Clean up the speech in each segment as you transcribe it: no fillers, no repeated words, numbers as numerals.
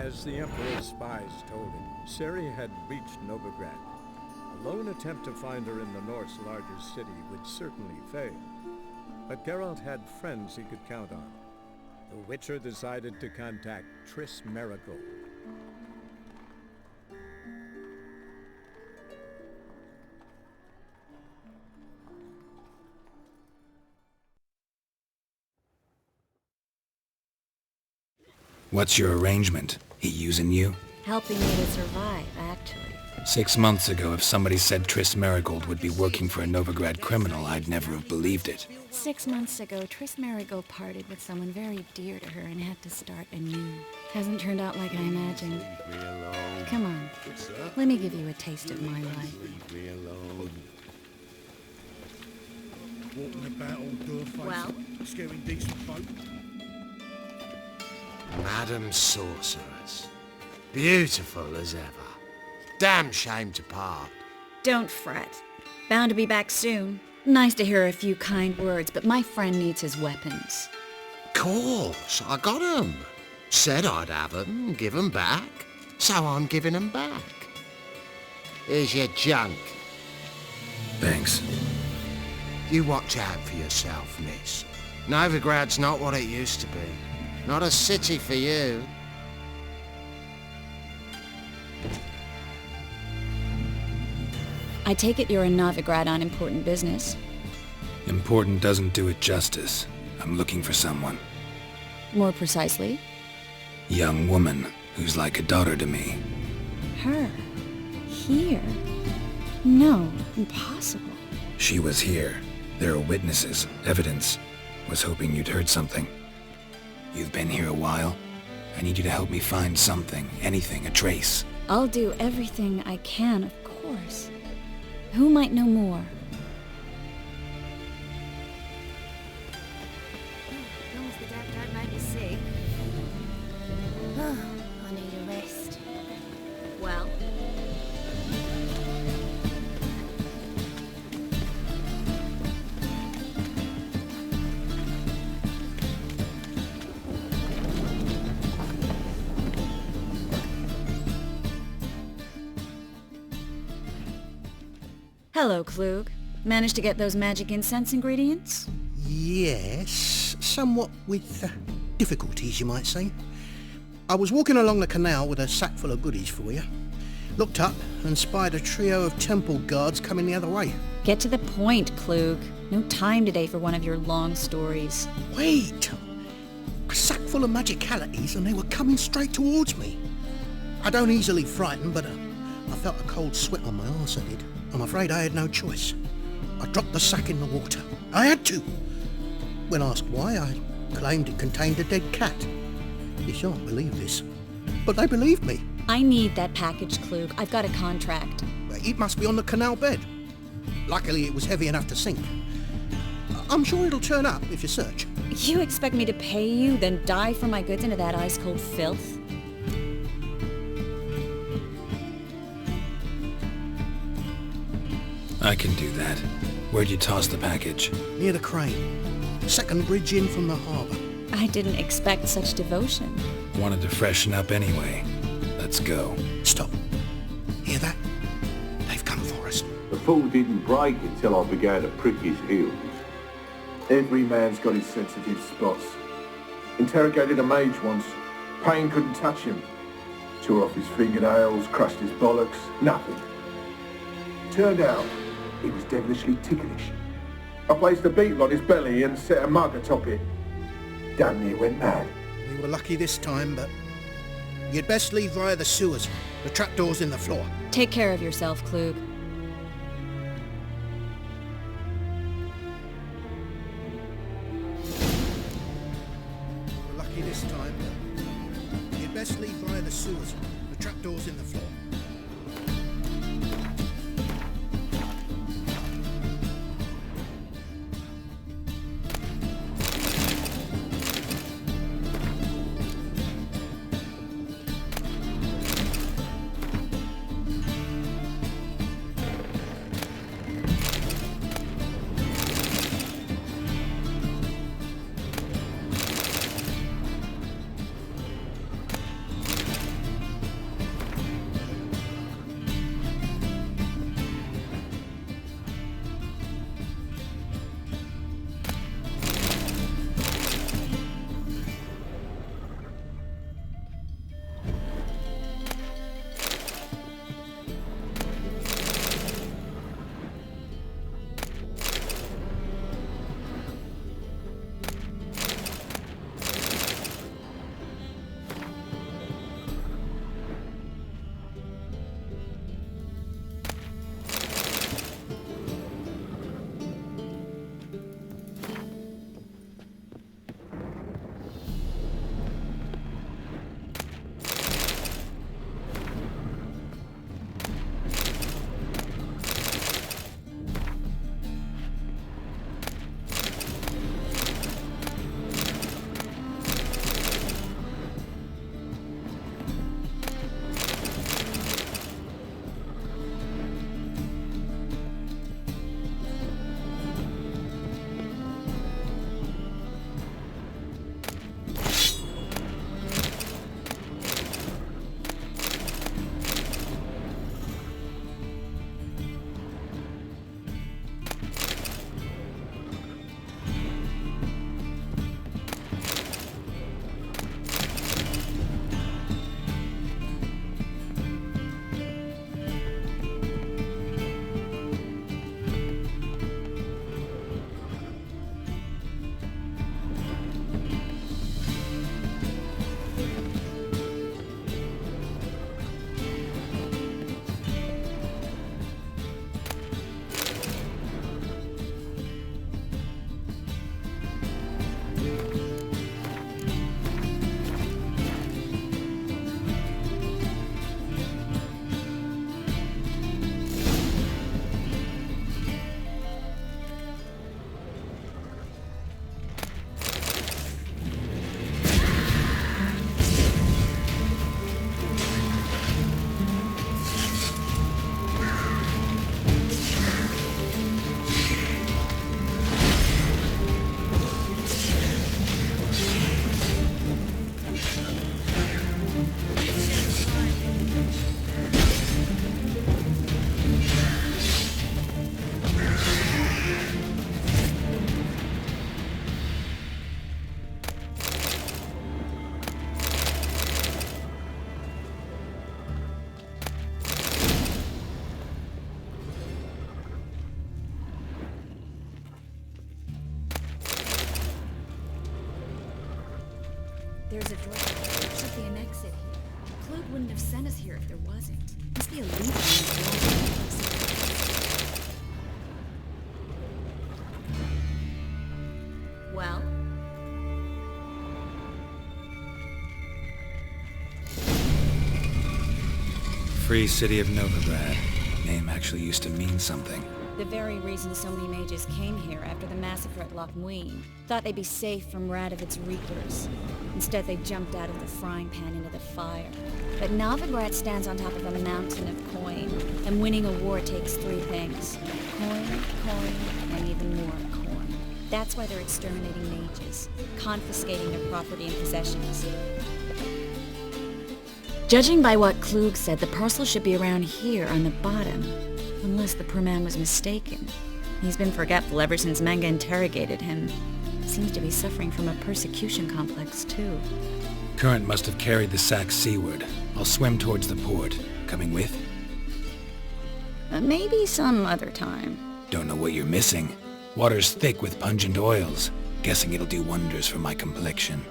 As the Emperor's spies told him, Ciri had reached Novigrad. A lone attempt to find her in the North's largest city would certainly fail. But Geralt had friends he could count on. The Witcher decided to contact Triss Merigold. What's your arrangement? He using you? Helping me to survive, actually. 6 months ago, if somebody said Triss Merigold would be working for a Novigrad criminal, I'd never have believed it. 6 months ago, Triss Merigold parted with someone very dear to her and had to start anew. Hasn't turned out like I imagined. Come on, let me give you a taste of my life. Walking about all door-faced, Well? scaring decent folk. Madam Sorceress. Beautiful as ever. Damn shame to part. Don't fret. Bound to be back soon. Nice to hear a few kind words, but my friend needs his weapons. Course, I got 'em. Said I'd have 'em, give 'em back. So I'm giving 'em back. Here's your junk. Thanks. You watch out for yourself, miss. Novigrad's not what it used to be. Not a city for you. I take it you're in Novigrad on important business. Important doesn't do it justice. I'm looking for someone. More precisely, Young woman who's like a daughter to me. her. Here? No, impossible. She was here. There are witnesses, evidence. Was hoping you'd heard something. You've been here a while. I need you to help me find something, anything, a trace. I'll do everything I can, of course. Who might know more? As long as the damp don't make me sick. I need a rest. Well? Hello, Klug. Managed to get those magic incense ingredients? Yes, somewhat with difficulties, you might say. I was walking along the canal with a sack full of goodies for you. Looked up and spied a trio of temple guards coming the other way. Get to the point, Klug. No time today for one of your long stories. Wait! A sack full of magicalities and they were coming straight towards me. I don't easily frighten, but I felt a cold sweat on my arse, I did. I'm afraid I had no choice. I dropped the sack in the water. I had to. When asked why, I claimed it contained a dead cat. You shan't believe this, but they believed me. I need that package, Klug. I've got a contract. It must be on the canal bed. Luckily, it was heavy enough to sink. I'm sure it'll turn up if you search. You expect me to pay you, then dive for my goods into that ice-cold filth? I can do that. Where'd you toss the package? Near the crane. Second bridge in from the harbour. I didn't expect such devotion. Wanted to freshen up anyway. Let's go. Stop. Hear that? They've come for us. The fool didn't break until I began to prick his heels. Every man's got his sensitive spots. Interrogated a mage once. Pain couldn't touch him. Tore off his fingernails, crushed his bollocks, nothing. Turned out, he was devilishly ticklish. I placed a beetle on his belly and set a mug atop it. Damn near went mad. We were lucky this time, but you'd best leave via the sewers. The trapdoor's in the floor. Take care of yourself, Klug. We were lucky this time, but you'd best leave via the sewers. The trapdoor's in the floor. Should be an exit here. Klug wouldn't have sent us here if there wasn't. Must be a leak in this wall. Well? Free City of Novigrad. Name actually used to mean something. The very reason so many mages came here after the massacre at Loch Muin. Thought they'd be safe from Radovid's reapers. Instead, they jumped out of the frying pan into the fire. But Novigrad stands on top of a mountain of coin, and winning a war takes three things. Coin, and even more coin. That's why they're exterminating mages, confiscating their property and possessions. Judging by what Klug said, the parcel should be around here on the bottom. Unless the poor man was mistaken. He's been forgetful ever since Manga interrogated him. Seems to be suffering from a persecution complex, too. Current must have carried the sack seaward. I'll swim towards the port. Coming with? Maybe some other time. Don't know what you're missing. Water's thick with pungent oils. Guessing it'll do wonders for my complexion.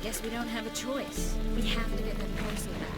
Guess we don't have a choice. We have to get that parcel back.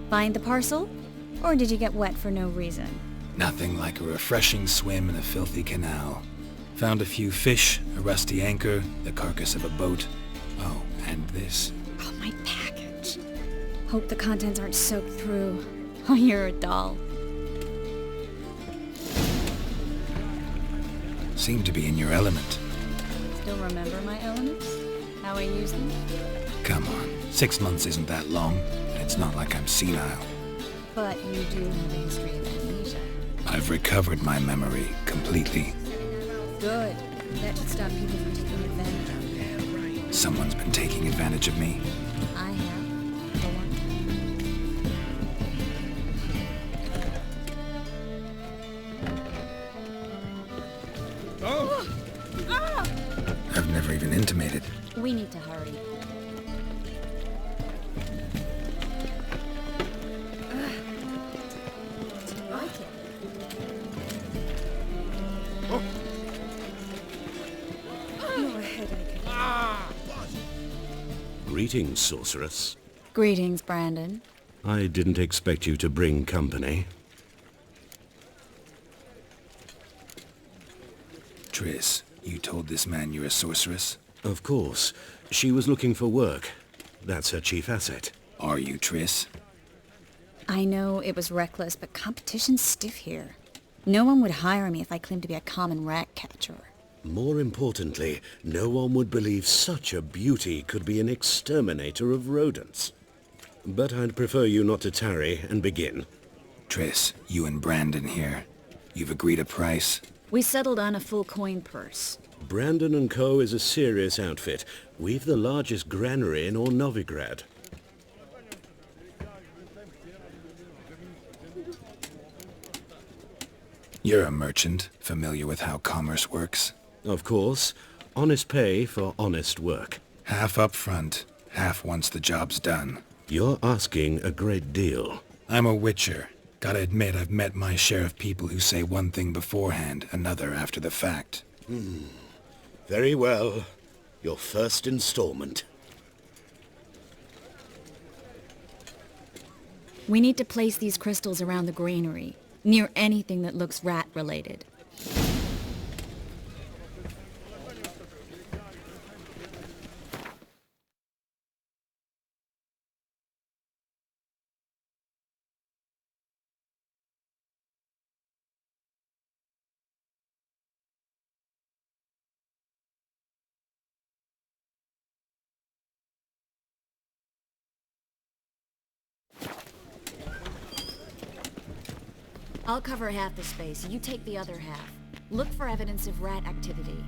Find the parcel? Or did you get wet for no reason? Nothing like a refreshing swim in a filthy canal. Found a few fish, a rusty anchor, the carcass of a boat. Oh, and this. Oh, my package. Hope the contents aren't soaked through. Oh, you're a doll. Seem to be in your element. Still remember my elements? How I use them? Come on, 6 months isn't that long. It's not like I'm senile. But you do have a history of amnesia. I've recovered my memory completely. Good. That should stop people from taking advantage of you. Someone's been taking advantage of me. I have. For one. I've never even intimated. We need to hurry. Greetings, sorceress. Greetings, Brandon. I didn't expect you to bring company. Triss, you told this man you're a sorceress? Of course. She was looking for work. That's her chief asset. Are you, Triss? I know it was reckless, but competition's stiff here. No one would hire me if I claimed to be a common rat catcher. More importantly, no one would believe such a beauty could be an exterminator of rodents. But I'd prefer you not to tarry and begin. Triss, you and Brandon here. You've agreed a price? We settled on a full coin purse. Brandon & Co. is a serious outfit. We've the largest granary in all Novigrad. You're a merchant, familiar with how commerce works? Of course, honest pay for honest work. Half up front, half once the job's done. You're asking a great deal. I'm a witcher. Gotta admit, I've met my share of people who say one thing beforehand, another after the fact. Very well. Your first installment. We need to place these crystals around the granary, near anything that looks rat-related. I'll cover half the space, you take the other half. Look for evidence of rat activity.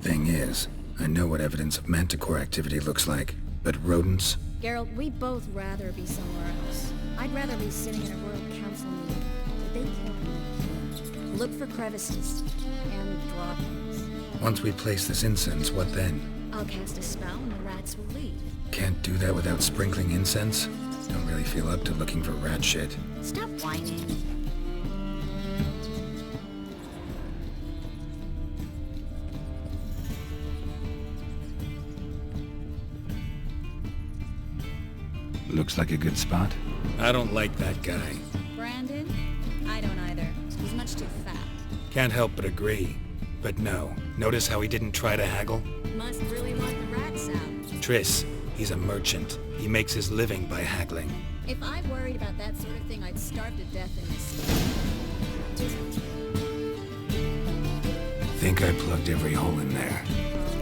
Thing is, I know what evidence of manticore activity looks like, but rodents? Geralt, we'd both rather be somewhere else. I'd rather be sitting in a royal council meeting. But they can't be. Look for crevices and droppings. Once we place this incense, what then? I'll cast a spell and the rats will leave. Can't do that without sprinkling incense? Don't really feel up to looking for rat shit. Stop whining. Looks like a good spot. I don't like that guy. Brandon? I don't either. He's much too fat. Can't help but agree. But no, notice how he didn't try to haggle? Must really want the rats out. Triss, he's a merchant. He makes his living by haggling. If I worried about that sort of thing, I'd starve to death in this city. Think I plugged every hole in there.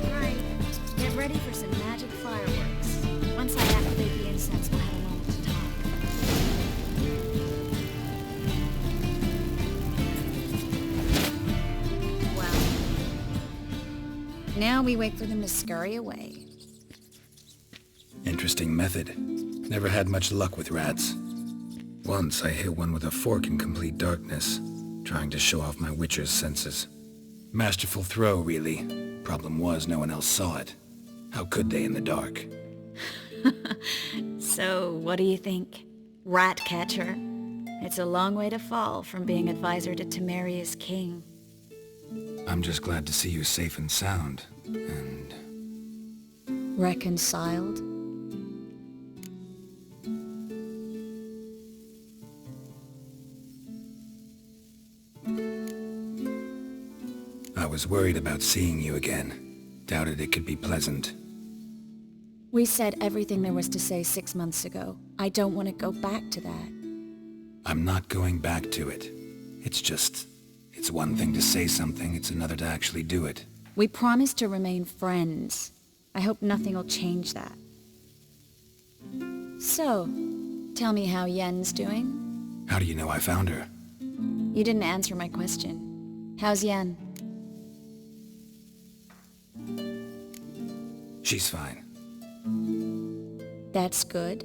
Alright, get ready for some magic fireworks. Once I activate the incense, we'll have a moment to talk. Well, now we wait for them to scurry away. Interesting method. Never had much luck with rats. Once I hit one with a fork in complete darkness, trying to show off my witcher's senses. Masterful throw, really. Problem was, no one else saw it. How could they in the dark? So, what do you think? Rat catcher? It's a long way to fall from being advisor to Temeria's king. I'm just glad to see you safe and sound, and... Reconciled? I was worried about seeing you again. Doubted it could be pleasant. We said everything there was to say 6 months ago. I don't want to go back to that. I'm not going back to it. It's one thing to say something, it's another to actually do it. We promised to remain friends. I hope nothing will change that. So, tell me how Yen's doing? How do you know I found her? You didn't answer my question. How's Yen? She's fine. That's good.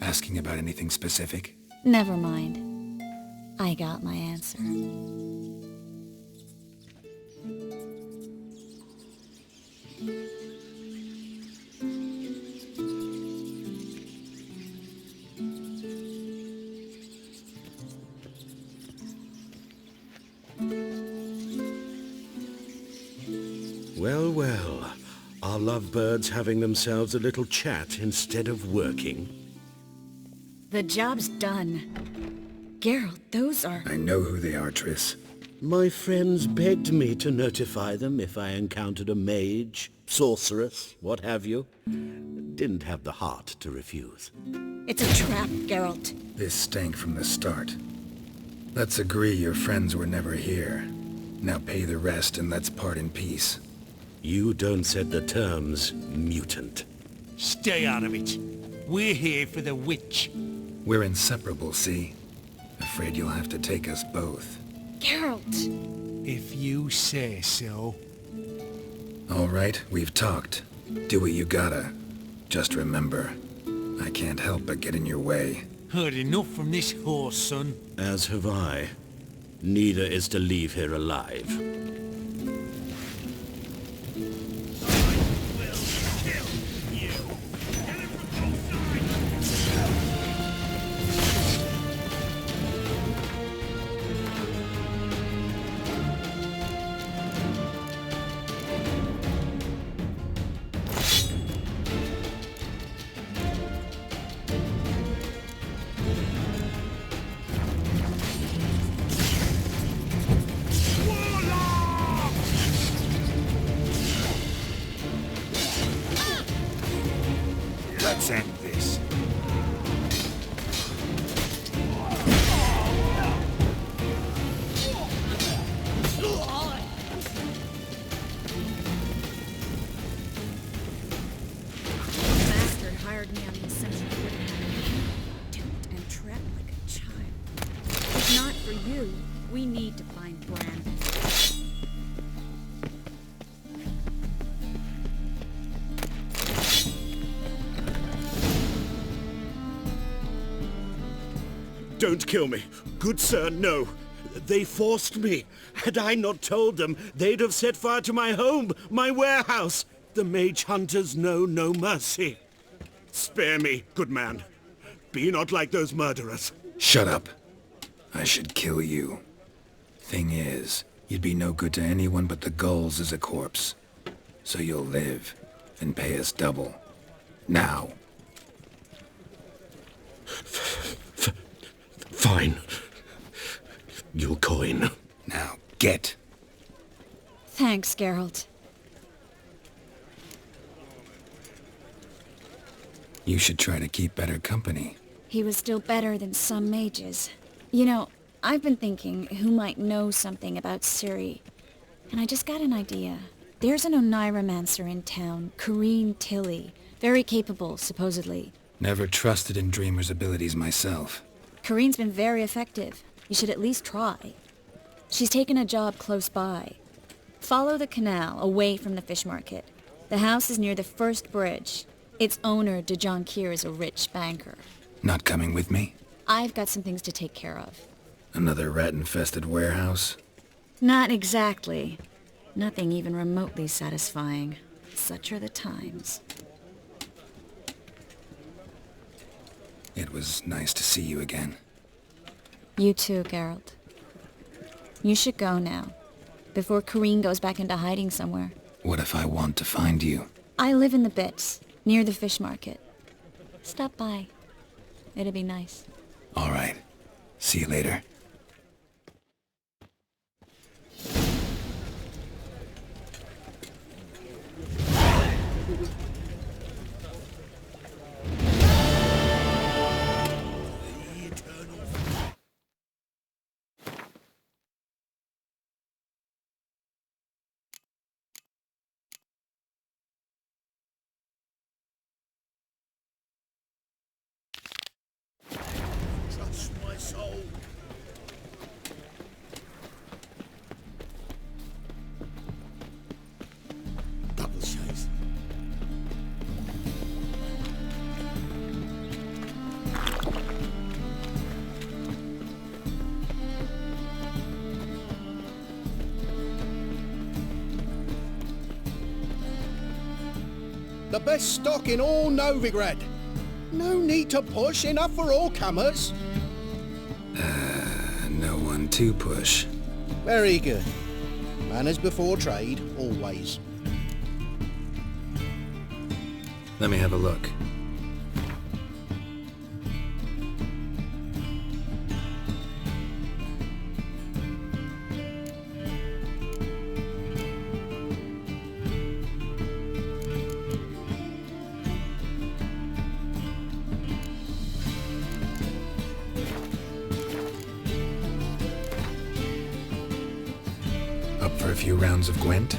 Asking about anything specific? Never mind. I got my answer. Well, well. Are lovebirds having themselves a little chat instead of working? The job's done. Geralt, those are... I know who they are, Triss. My friends begged me to notify them if I encountered a mage, sorceress, what have you. Didn't have the heart to refuse. It's a trap, Geralt. This stank from the start. Let's agree your friends were never here. Now pay the rest and let's part in peace. You don't set the terms, mutant. Stay out of it. We're here for the witch. We're inseparable, see? Afraid you'll have to take us both. Geralt! If you say so. All right, we've talked. Do what you gotta. Just remember, I can't help but get in your way. Heard enough from this horse, son. As have I. Neither is to leave here alive. Let's end this. Bastard hired me on the assumption he would have me duped and trapped like a child. If not for you, we need to find Brandon. Don't kill me. Good sir, no. They forced me. Had I not told them, they'd have set fire to my home, my warehouse. The mage hunters know no mercy. Spare me, good man. Be not like those murderers. Shut up. I should kill you. Thing is, you'd be no good to anyone but the gulls as a corpse. So you'll live, and pay us double. Now. Fine. You'll coin. Now, get. Thanks, Geralt. You should try to keep better company. He was still better than some mages. You know, I've been thinking who might know something about Ciri. And I just got an idea. There's an Oneiromancer in town, Corrine Tilly. Very capable, supposedly. Never trusted in Dreamer's abilities myself. Corrine's been very effective. You should at least try. She's taken a job close by. Follow the canal, away from the fish market. The house is near the first bridge. Its owner, de Jonquière, is a rich banker. Not coming with me? I've got some things to take care of. Another rat-infested warehouse? Not exactly. Nothing even remotely satisfying. Such are the times. It was nice to see you again. You too, Geralt. You should go now, before Corrine goes back into hiding somewhere. What if I want to find you? I live in the Bits, near the fish market. Stop by. It'd be nice. All right. See you later. Trust my soul. Double chase. The best stock in all Novigrad. No need to push, enough for all comers. No one to push. Very good. Manners before trade, always. Let me have a look. Up for a few rounds of Gwent?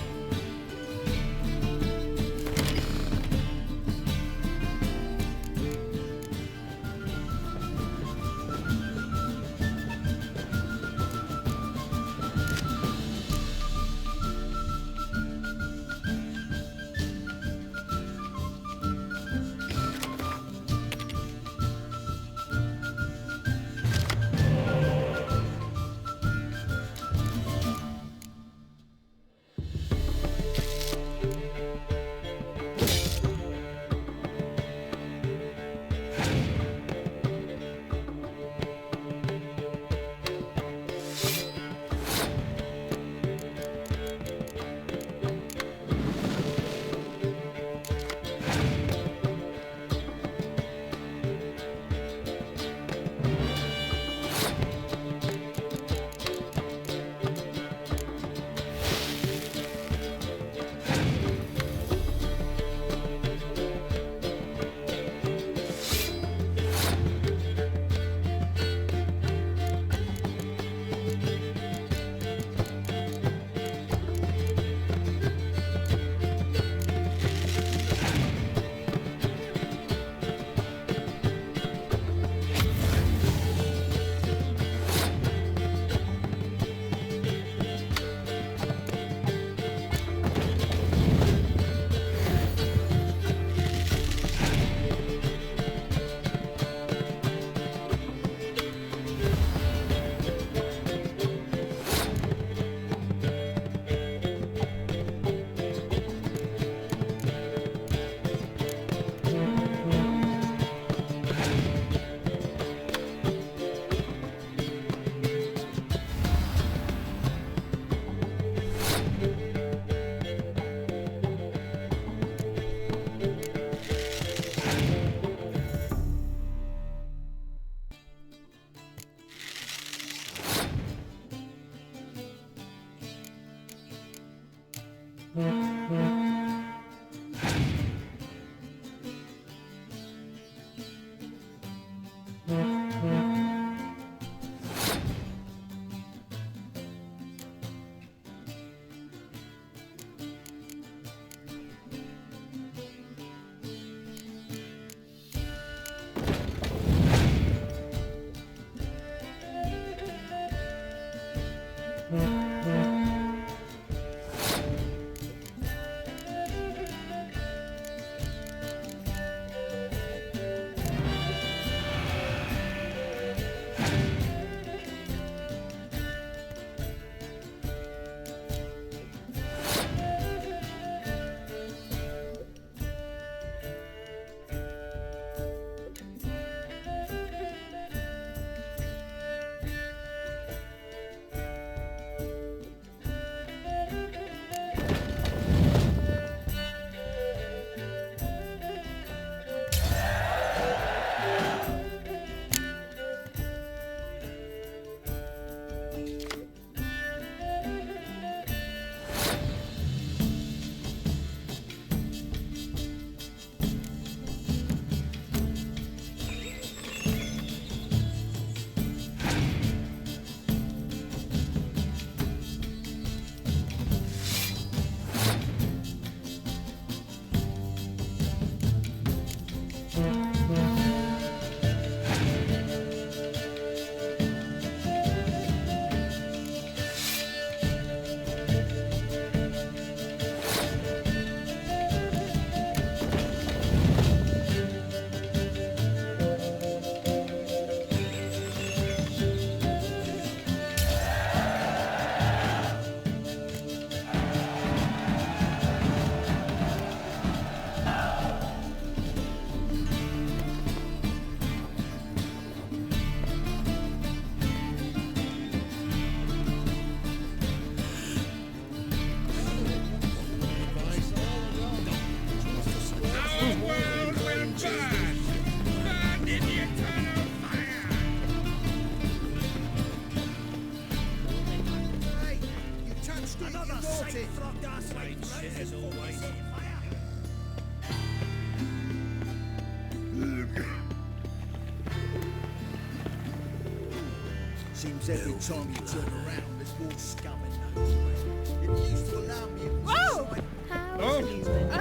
Seems every time you turn around, there's more scum in those.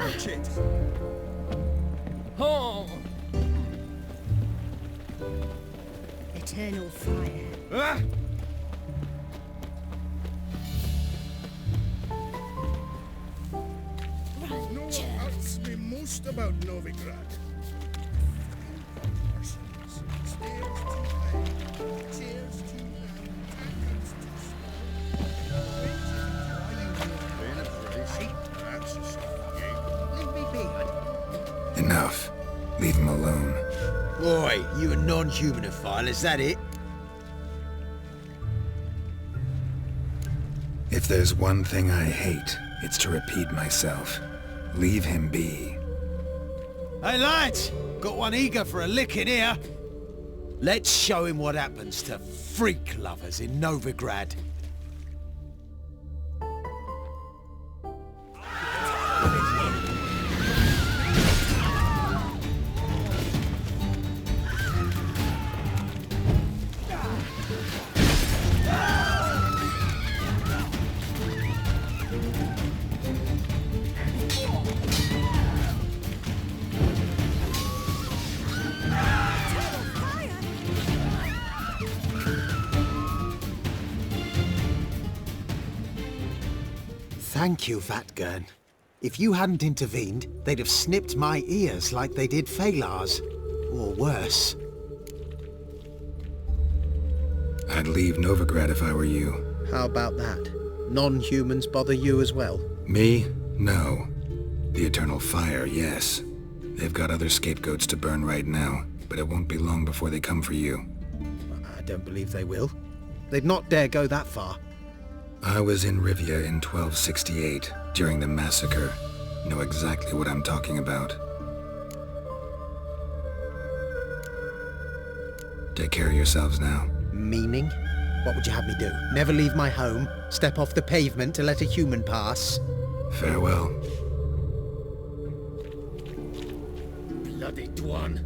Watch it. Oh! Eternal fire. Ah! No one asks me most about Novigrad. Stairs too high, chairs too loud, tankers too small. That's a soft game. Leave me be. Enough. Leave him alone. Boy, you a non-humanophile, is that it? If there's one thing I hate, it's to repeat myself. Leave him be. Hey lads, got one eager for a licking here. Let's show him what happens to freak lovers in Novigrad. Thank you, Vatgern. If you hadn't intervened, they'd have snipped my ears like they did Phalar's. Or worse. I'd leave Novigrad if I were you. How about that? Non-humans bother you as well? Me? No. The Eternal Fire, yes. They've got other scapegoats to burn right now, but it won't be long before they come for you. I don't believe they will. They'd not dare go that far. I was in Rivia in 1268, during the massacre. Know exactly what I'm talking about. Take care of yourselves now. Meaning? What would you have me do? Never leave my home? Step off the pavement to let a human pass? Farewell. Bloody Dwan.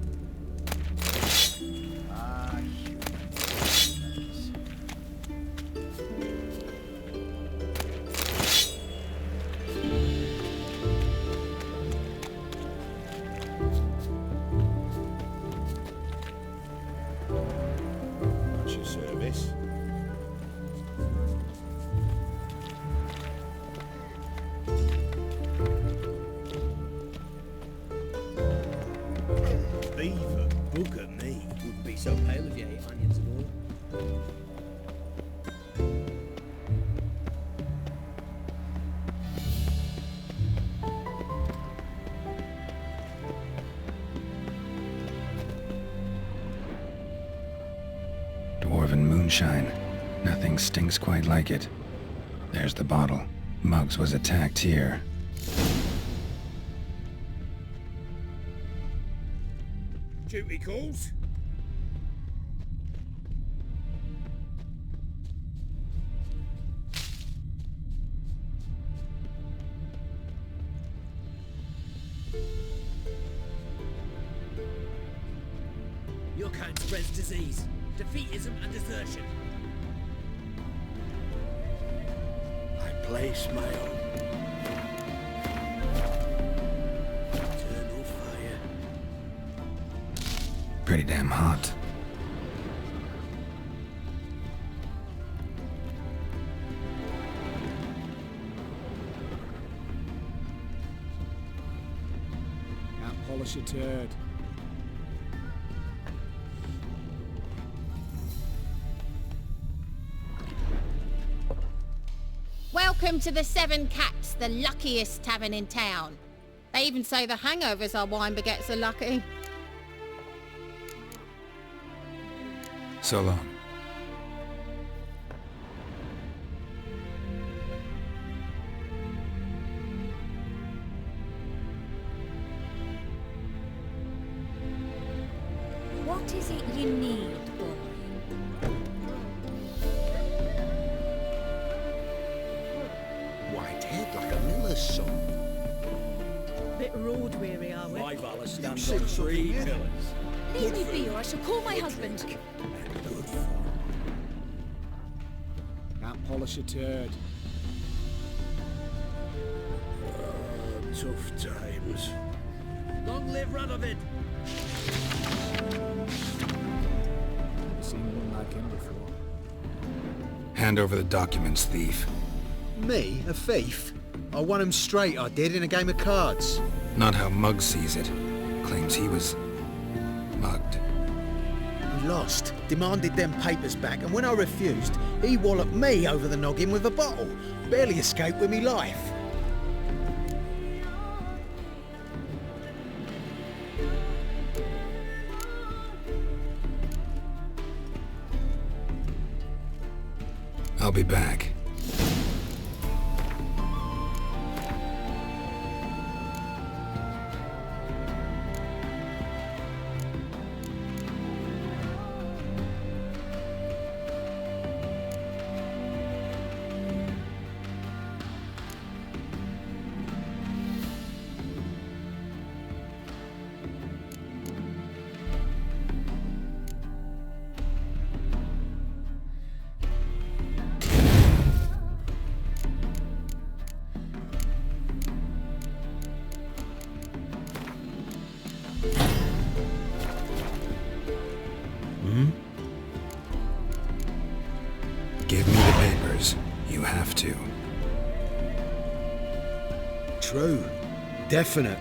What's your service? Beaver, bugger me. Wouldn't be so pale if you ate onions and all. Dwarven moonshine. Nothing stinks quite like it. There's the bottle. Muggs was attacked here. Duty calls? Your kind spreads disease, defeatism and desertion. I place my own. Eternal fire. Pretty damn hot. Can't polish a turd. Welcome to the Seven Cats, the luckiest tavern in town. They even say the hangovers our wine baguettes are lucky. So long. What is it you need, boy? White head like a miller's son. Bit road weary, are we? My Valor stands on 3 pillars. Leave me be or I shall call my husband. Can't polish a turd. Tough times. Long live Radovid! Never seen one like him before. Hand over the documents, thief. Me? A thief? I won him straight, I did, in a game of cards. Not how Mugg sees it. Claims he was mugged. He lost, demanded them papers back, and when I refused, he walloped me over the noggin with a bottle. Barely escaped with me life. I'll be back. Give me the papers. You have to. True. Definite.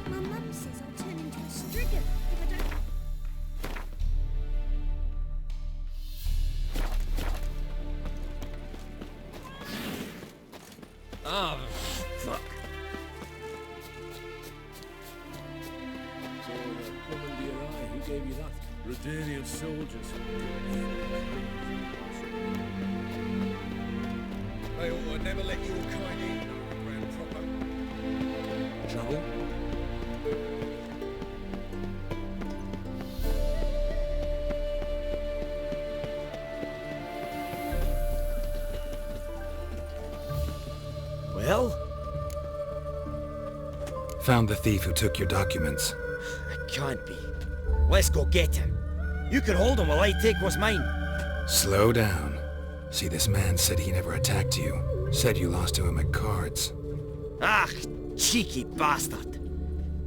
My mum says I'll turn into a striga if I don't... Ah, fuck. So, plum under your eye, who gave you that? Redanian soldiers. They ought to never let your kind in, Grand Proper. Trouble? Well? Found the thief who took your documents. It can't be. Let's go get him. You can hold him while I take what's mine. Slow down. See, this man said he never attacked you. Said you lost to him at cards. Ah, cheeky bastard.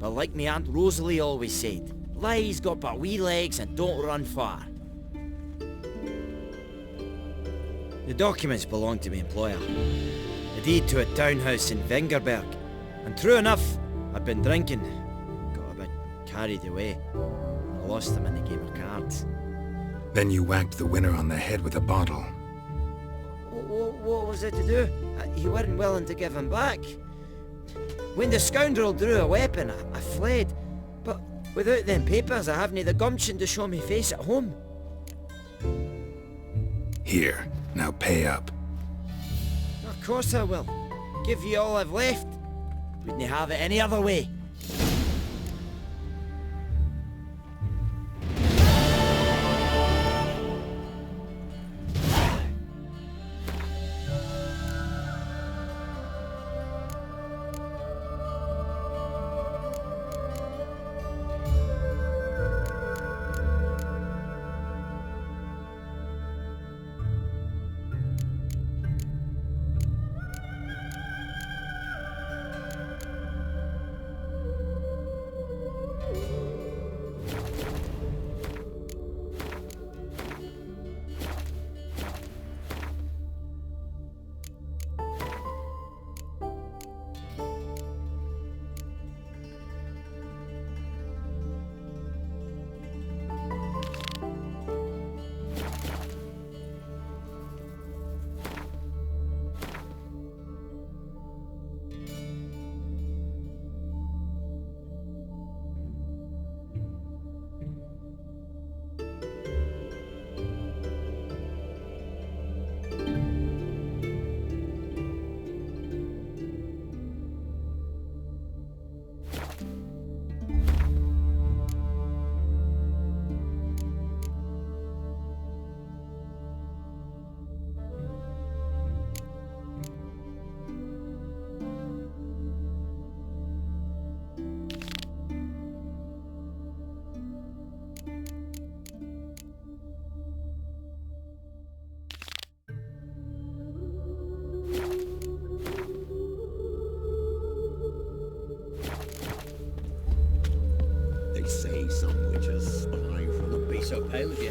But like me Aunt Rosalie always said, lies got but wee legs and don't run far. The documents belong to my employer. The deed to a townhouse in Vengerberg. And true enough, I'd been drinking. Got a bit carried away. I lost them in the game of cards. Then you whacked the winner on the head with a bottle. What was it to do? You weren't willing to give him back. When the scoundrel drew a weapon, I fled. But without them papers, I haven't the gumption to show me face at home. Here, now pay up. Of course I will. Give you all I've left. Wouldn't have it any other way.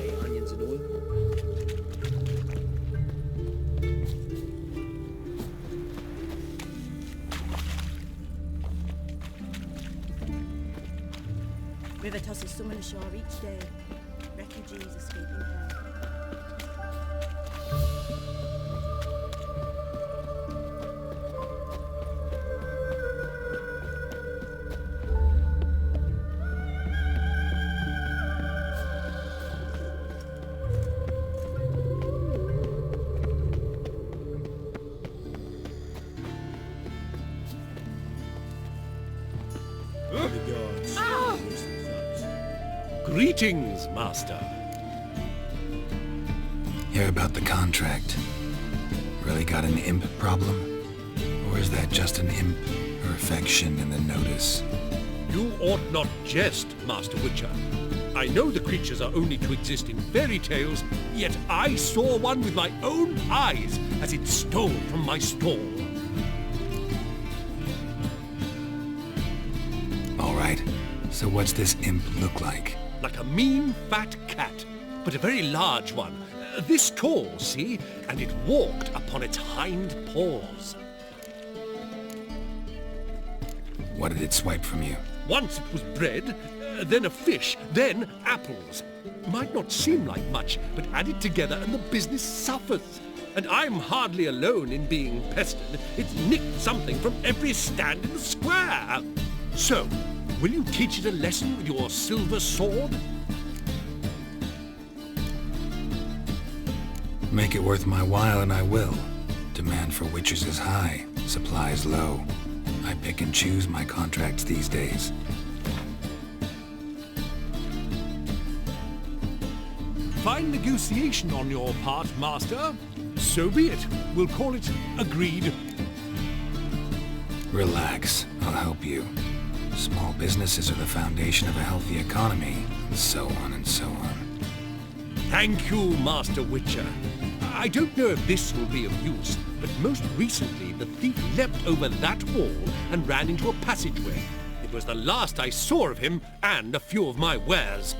Yeah, onions and oil. River tosses some on the shore each day. Refugees escaping hell. Greetings, Master. Hear about the contract. Really got an imp problem? Or is that just an imp or affection in the notice? You ought not jest, Master Witcher. I know the creatures are only to exist in fairy tales, yet I saw one with my own eyes as it stole from my stall. All right, so what's this imp look like? Like a mean, fat cat, but a very large one. This tall, see? And it walked upon its hind paws. What did it swipe from you? Once it was bread, then a fish, then apples. Might not seem like much, but add it together and the business suffers. And I'm hardly alone in being pestered. It's nicked something from every stand in the square. So, will you teach it a lesson with your silver sword? Make it worth my while and I will. Demand for witches is high, supplies low. I pick and choose my contracts these days. Fine negotiation on your part, Master. So be it. We'll call it agreed. Relax, I'll help you. Small businesses are the foundation of a healthy economy, and so on and so on. Thank you, Master Witcher. I don't know if this will be of use, but most recently the thief leapt over that wall and ran into a passageway. It was the last I saw of him and a few of my wares.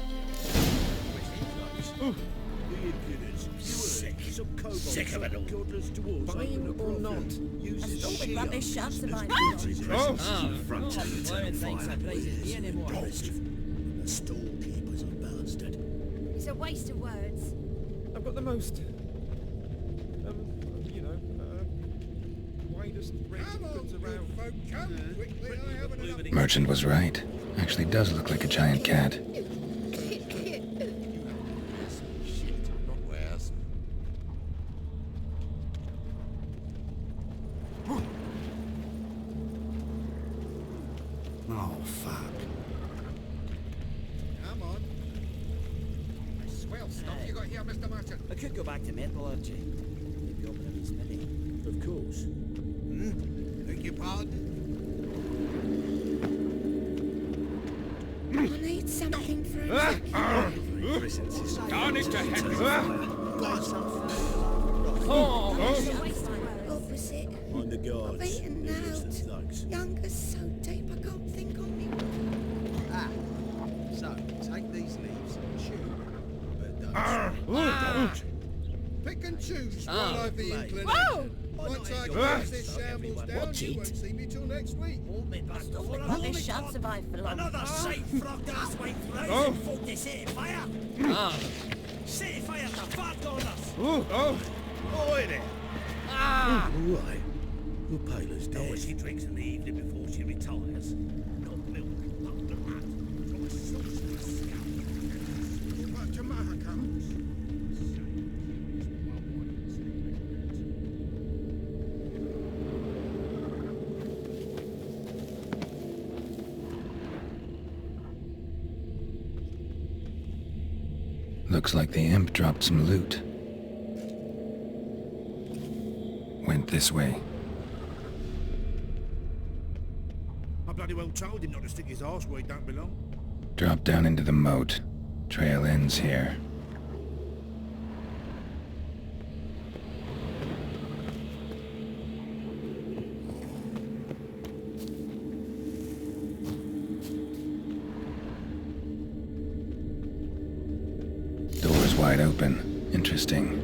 Sick of it all. Buying or not? I thought we'd run this shop survive. The storekeeper's a bastard. It's a waste of words. I've got the most, widest range of goods around. Merchant was right. Actually does look like a giant cat. Oh, fuck. Come on. Swell stuff you got here, Mr. Merchant. I could go back to metallurgy. Maybe open a wee smithy. Of course. Beg your pardon? I need something for Darn it to heck. Opposite. On the guards. Beaten out. Younger so deep I can't think on me. Ah, so take these leaves and chew. Don't. Pick and choose while I've the inclination. Once I close this shambles down, you won't see me till next week. Run this shop survive for long. Another safe flogged ass way through for this here fire. Set fire to fat dollars. Oi there. Ah! All right. Your paler's dead. Oh, she drinks in the evening before she retires. Not milk, not the rat. From a saucerer's scalp. What tomato comes? Looks like the imp dropped some loot. Went this way. I bloody well told him not to stick his arse where he don't belong. Drop down into the moat. Trail ends here. wide open. Interesting.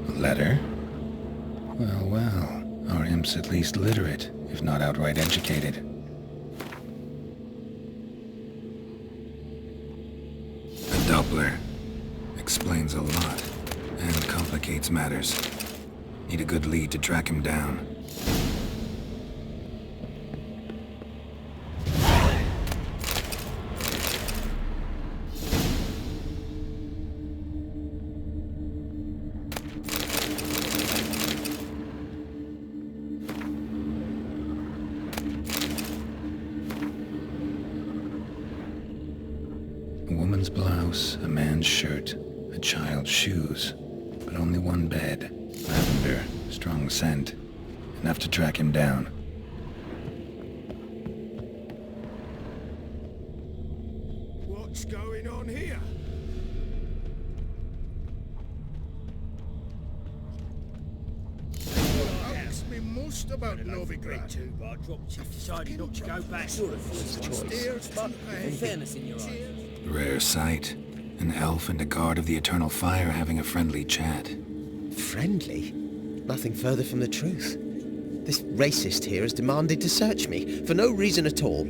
A letter? Well, well. Our imp's at least literate, if not outright educated. A Doppler. Explains a lot, and complicates matters. Need a good lead to track him down. A woman's blouse, a man's shirt, a child's shoes, but only one bed. Lavender, strong scent. Enough to track him down. What's going on here? Ask me most about Novigrad. But I dropped you, decided not to go back. Sort of Stairs but to in fairness in your eyes. Rare sight. An elf and a guard of the Eternal Fire having a friendly chat. Friendly? Nothing further from the truth. This racist here has demanded to search me, for no reason at all.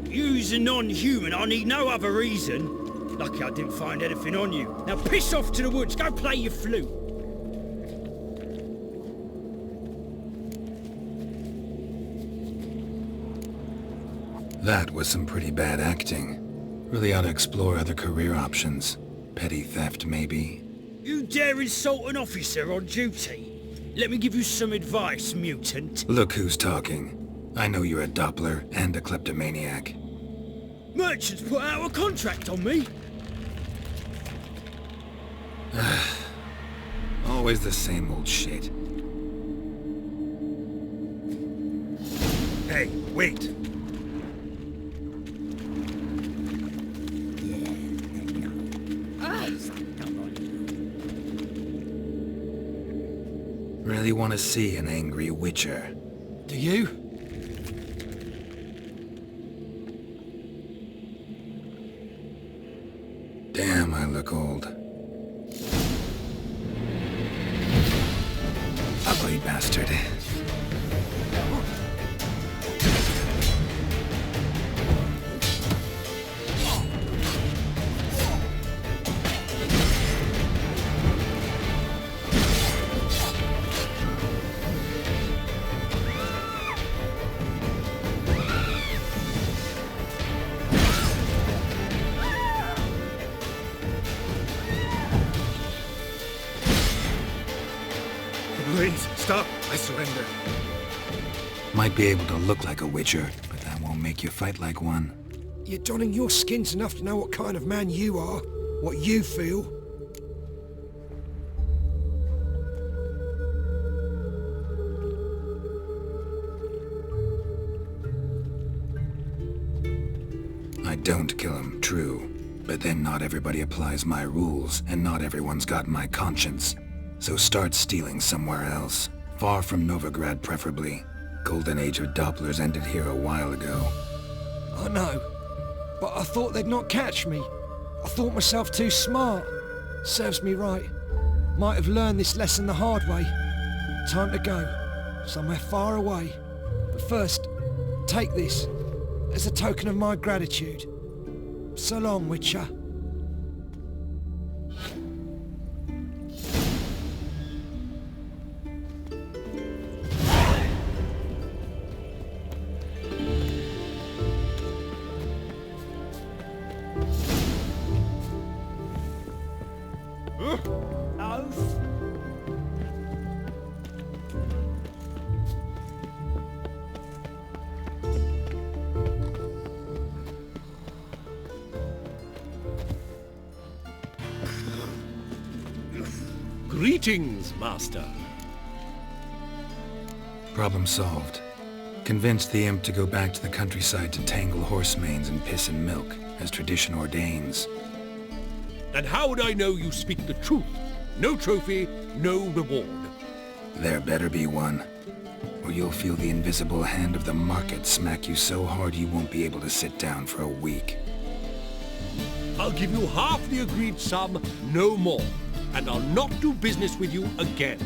You's a non-human, I need no other reason. Lucky I didn't find anything on you. Now piss off to the woods, go play your flute. That was some pretty bad acting. Really ought to explore other career options. Petty theft, maybe. You dare insult an officer on duty? Let me give you some advice, mutant. Look who's talking. I know you're a Doppler and a kleptomaniac. Merchants put out a contract on me. Always the same old shit. Hey, wait! Really want to see an angry witcher. Do you? Damn, I look old. Ugly bastard. Please, stop. I surrender. Might be able to look like a witcher, but that won't make you fight like one. You're donning your skins enough to know what kind of man you are, what you feel. I don't kill him, true. But then not everybody applies my rules, and not everyone's got my conscience. So start stealing somewhere else. Far from Novigrad, preferably. Golden age of Dopplers ended here a while ago. I know, but I thought they'd not catch me. I thought myself too smart. Serves me right. Might have learned this lesson the hard way. Time to go. Somewhere far away. But first, take this as a token of my gratitude. So long, Witcher. Greetings, Master. Problem solved. Convinced the imp to go back to the countryside to tangle horse manes and piss and milk, as tradition ordains. Then how would I know you speak the truth? No trophy, no reward. There better be one, or you'll feel the invisible hand of the market smack you so hard you won't be able to sit down for a week. I'll give you half the agreed sum, no more. And I'll not do business with you again.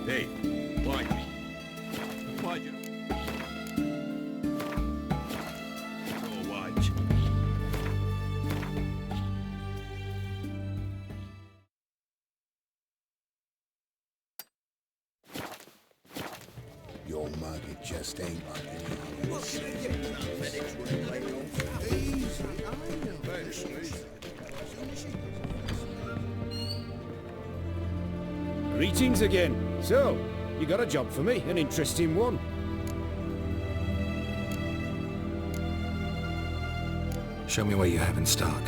Hey, why? Why'd you? Oh, why'd you? Your market just ain't like any other. Easy, I know. Greetings again. So, you got a job for me, an interesting one. Show me what you have in stock.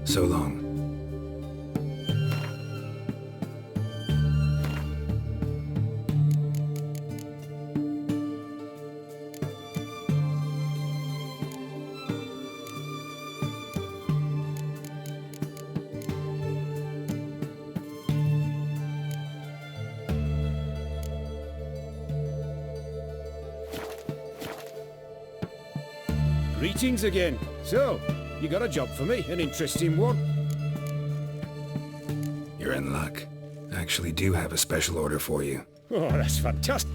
So long. Greetings again. So, you got a job for me, an interesting one. You're in luck. I actually do have a special order for you. Oh, that's fantastic.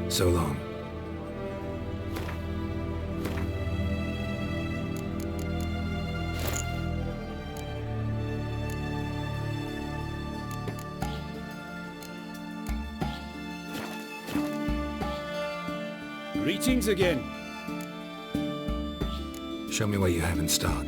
So long. Greetings again. Show me what you have in stock.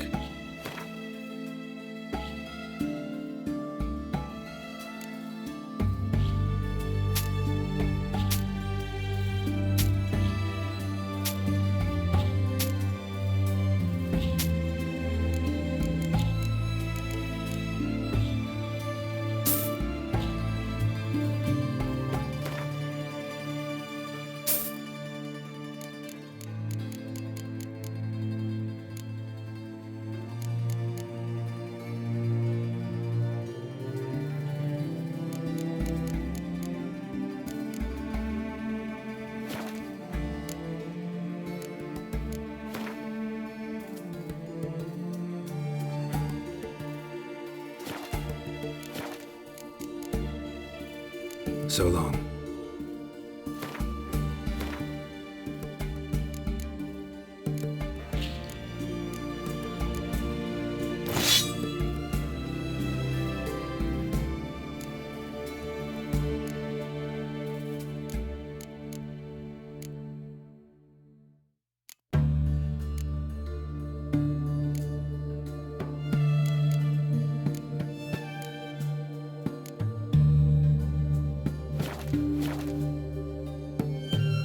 So long.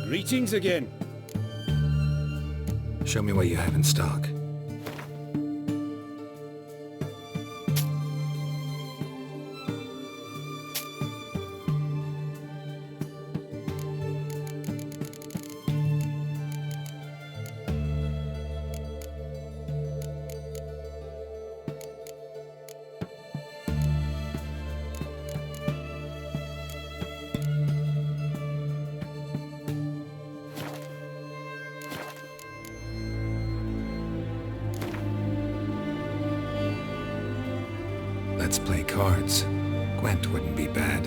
Greetings again. Show me what you have in stock. Let's play cards. Gwent wouldn't be bad.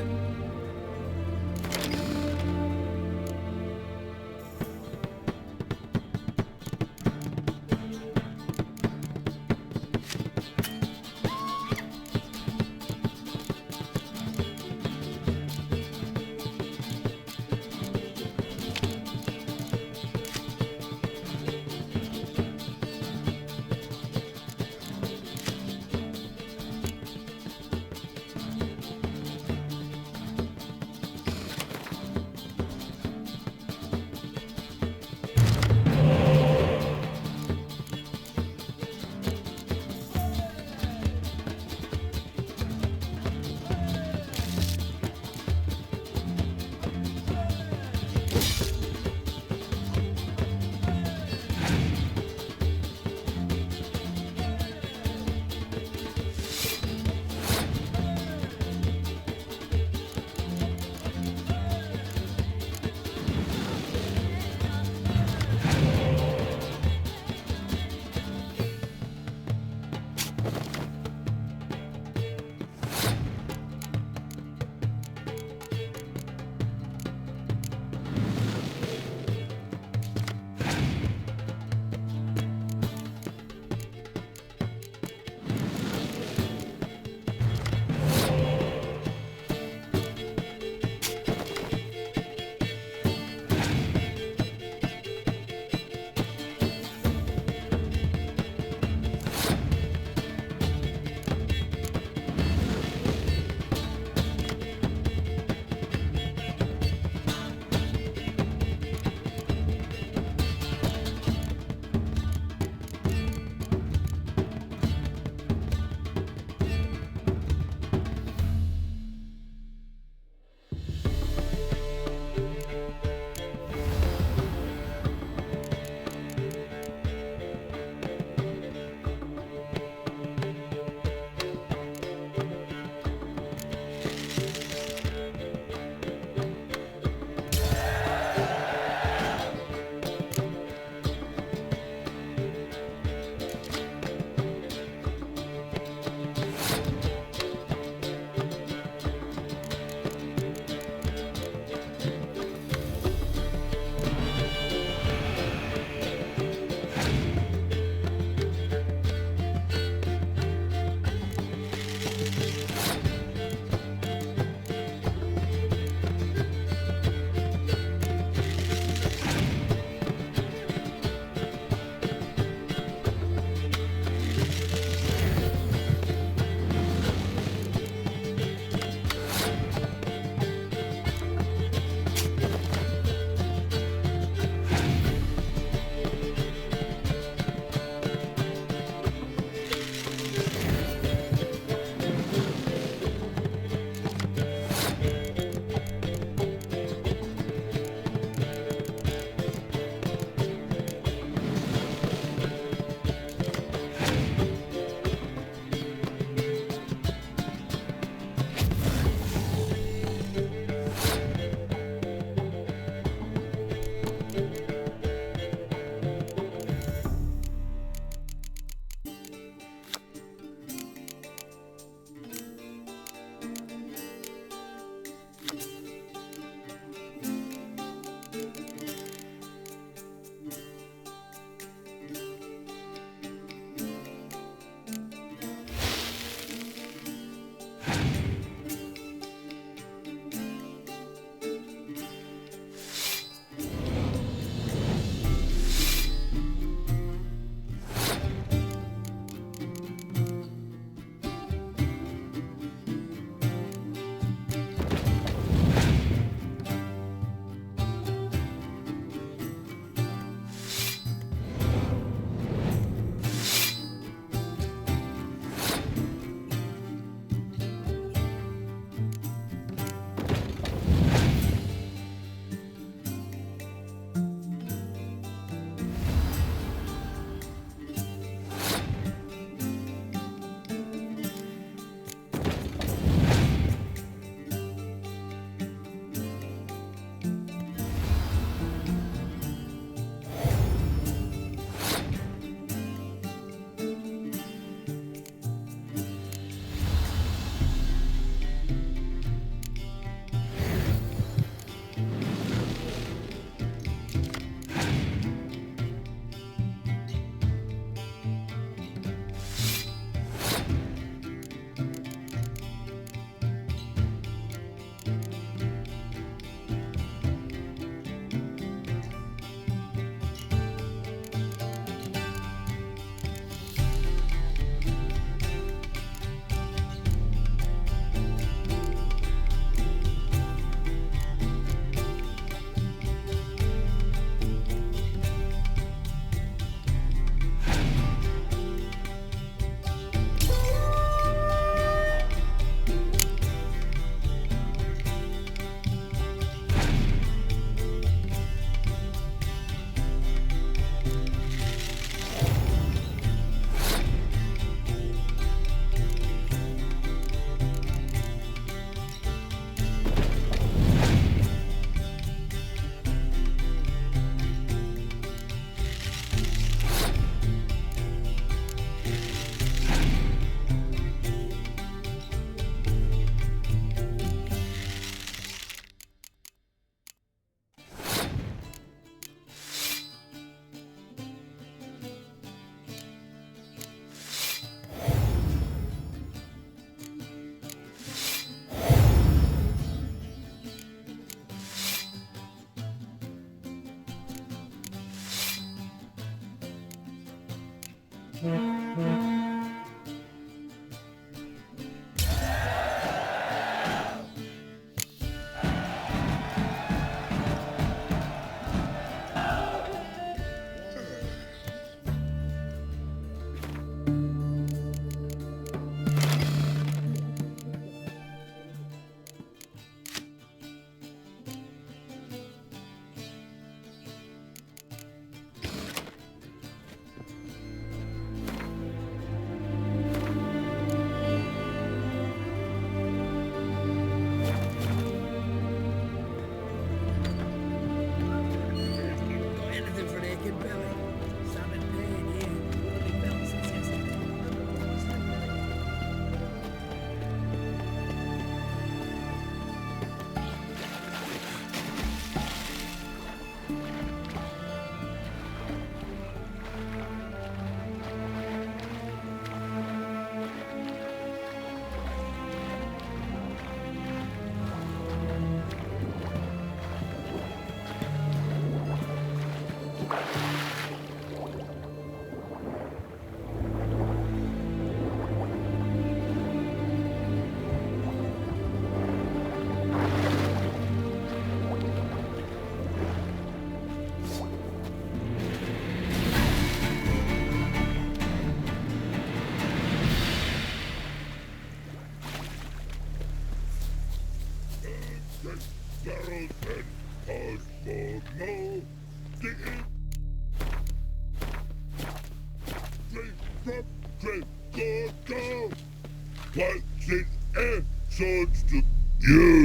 You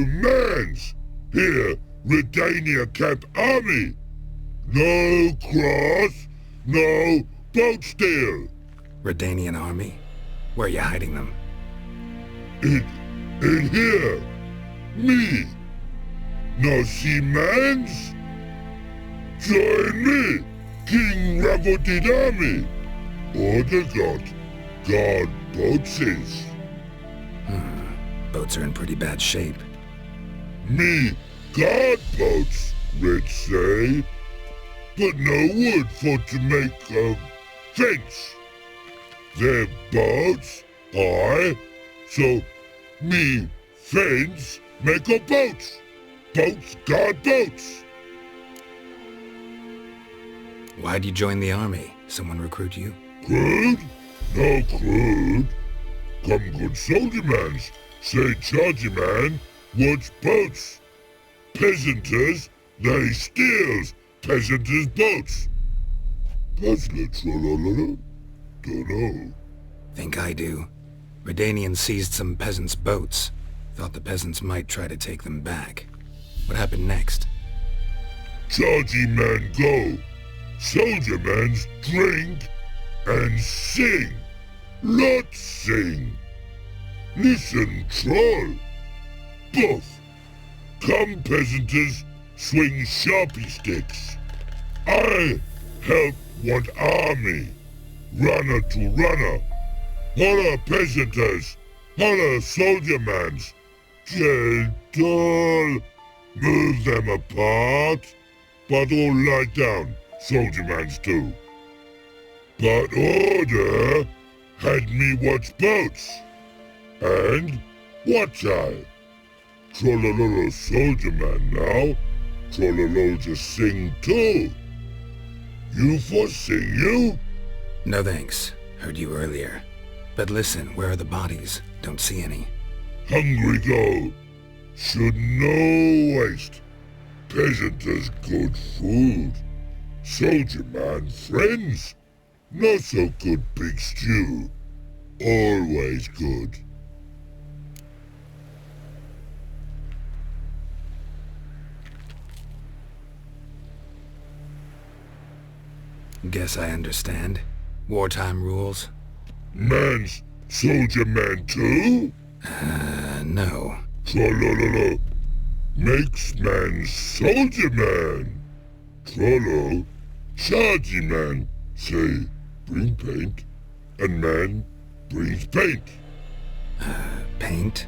mans! Here, Redania Camp Army! No cross, no boat steal! Redanian army? Where are you hiding them? In here! Me! No see mans? Join me, King Ravodid Army! Order God boats is. Boats are in pretty bad shape. Me guard boats, Red say. But no wood for to make a fence. Their boats, aye. So me fence make a boats. Boats guard boats. Why'd you join the army? Someone recruit you? Crude? No crude. Come good soldier mans. Say chargy man wants boats. Peasanters, they steals peasanters' boats. Puzzler trollololo? Dunno. Think I do. Redanians seized some peasants' boats. Thought the peasants might try to take them back. What happened next? Chargy man go. Soldier mans drink and sing. Lot sing. Listen, troll. Both. Come, peasanters, swing sharpie sticks. I help one army. Runner to runner. Holla, peasanters. Holla, soldier mans. Gentle. Move them apart. But all lie down, soldier mans too. But order had me watch boats. And watch I. Trollololo soldier man now. Trollolo just sing too. You for sing you? No thanks. Heard you earlier. But listen, where are the bodies? Don't see any. Hungry go. Should no waste. Peasanters good food. Soldier man friends. Not so good big stew. Always good. Guess I understand. Wartime rules? Man's soldier man too? No. Trollololo. Makes man soldier man. Trollo. Chargy man. Say, bring paint. And man brings paint. Paint?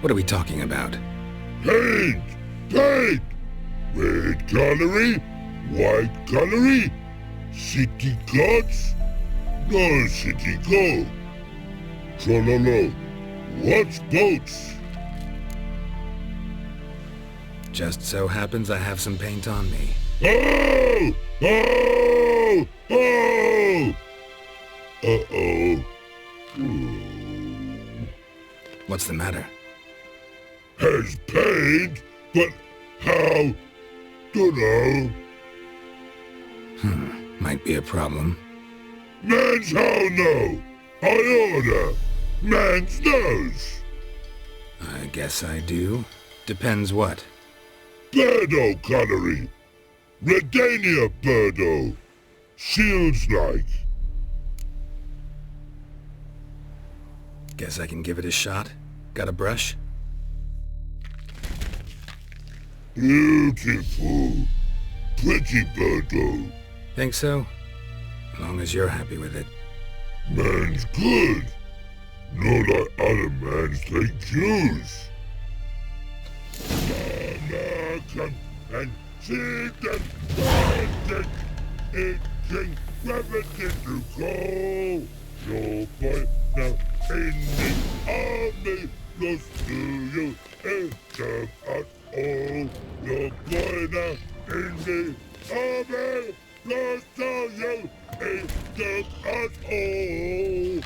What are we talking about? Paint! Paint! Red colory, white colory, city gods, no city go. Trollolo, what's boats? Just so happens I have some paint on me. Oh! Oh! Oh! Uh-oh. What's the matter? Has paint, but how? Dunno. Might be a problem. Man's how no? I order. Man's knows. I guess I do. Depends what. Birdo colory. Redania birdo. Shields like. Guess I can give it a shot. Got a brush? Beautiful. Pretty birdo. Think so? As long as you're happy with it. Man's good. Not like other mans they choose. Come and see them dancing. It can gravity to go. Your boy now in the army. Lost to you and come out all. Your boy now in the army. Lost to you and come out all.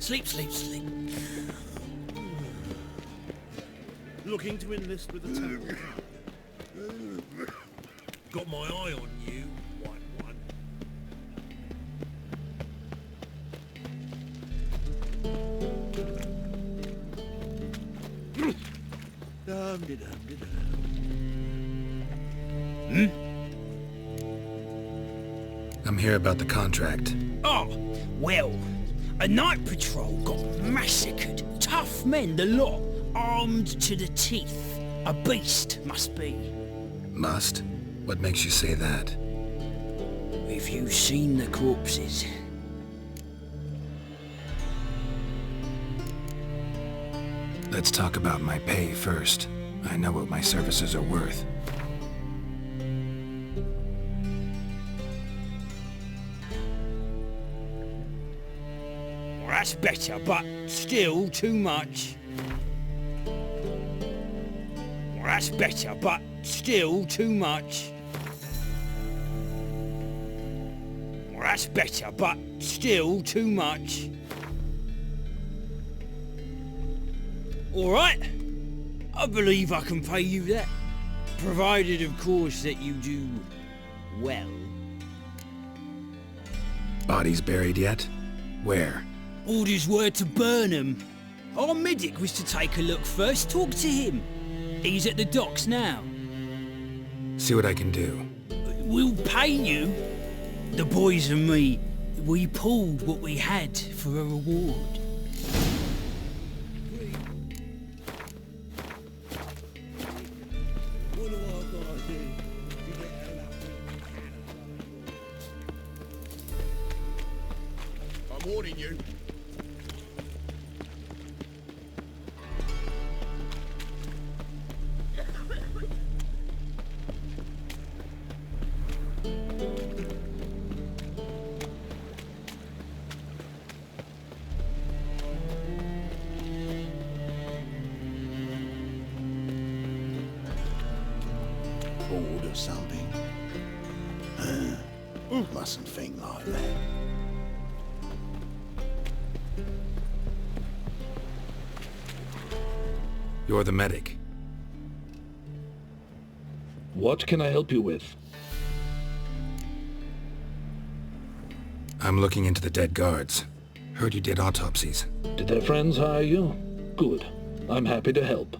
Sleep, sleep, sleep. Looking to enlist with the town. Got my eye on you, white one. I'm here about the contract. Oh, well, a night patrol got massacred. Tough men, the lot, armed to the teeth. A beast, must be. Must? What makes you say that? Have you seen the corpses? Let's talk about my pay first. I know what my services are worth. Well, that's better, but still too much. Well, that's better, but still too much. Well, that's better, but still too much. All right. I believe I can pay you that. Provided, of course, that you do well. Bodies buried yet? Where? Orders were to burn them. Our medic was to take a look first. Talk to him. He's at the docks now. See what I can do. We'll pay you. The boys and me, we pulled what we had for a reward. I'm warning you. Bored or something? Mustn't think like that. You're the medic. What can I help you with? I'm looking into the dead guards. Heard you did autopsies. Did their friends hire you? Good. I'm happy to help.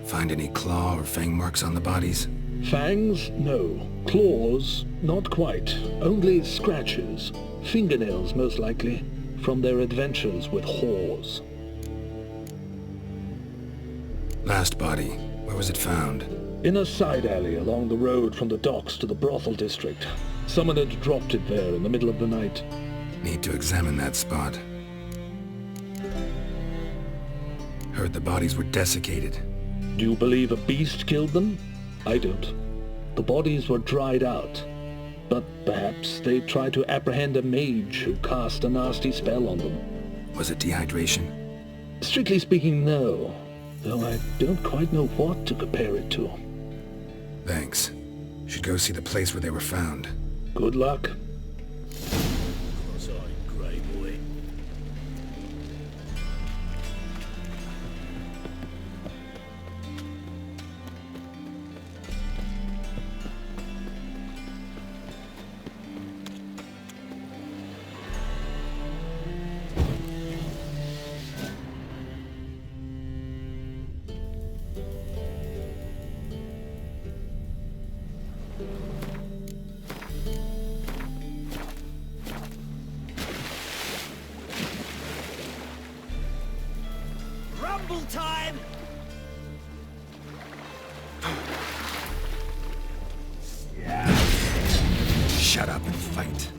Find any claw or fang marks on the bodies? Fangs? No. Claws? Not quite. Only scratches. Fingernails, most likely, from their adventures with whores. Last body, where was it found? In a side alley along the road from the docks to the brothel district. Someone had dropped it there in the middle of the night. Need to examine that spot. Heard the bodies were desiccated. Do you believe a beast killed them? I don't. The bodies were dried out. But perhaps they tried to apprehend a mage who cast a nasty spell on them. Was it dehydration? Strictly speaking, no. Though I don't quite know what to compare it to. Thanks. Should go see the place where they were found. Good luck. Sorry, grey boy. Rumble time! Shut up and fight.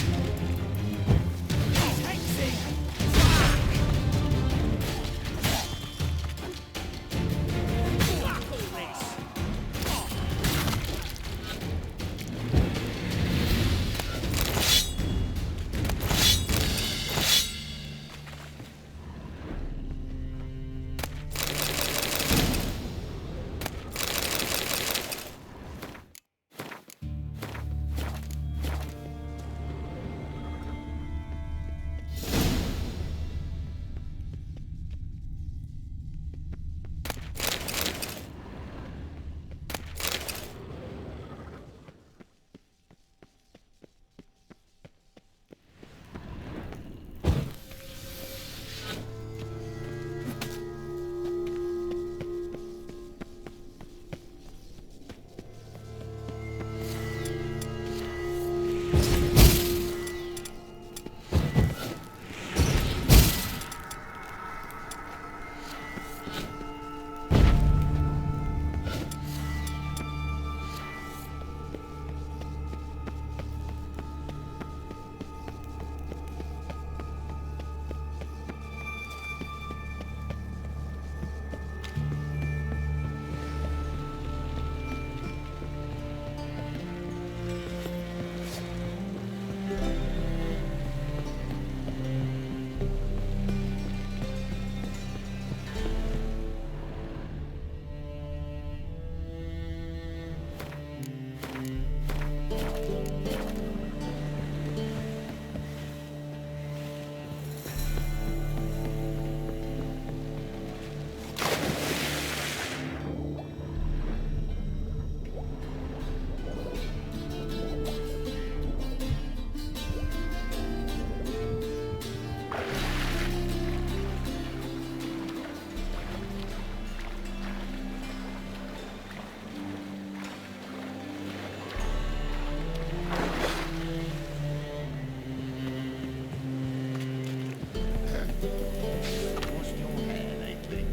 Washed your hair lately?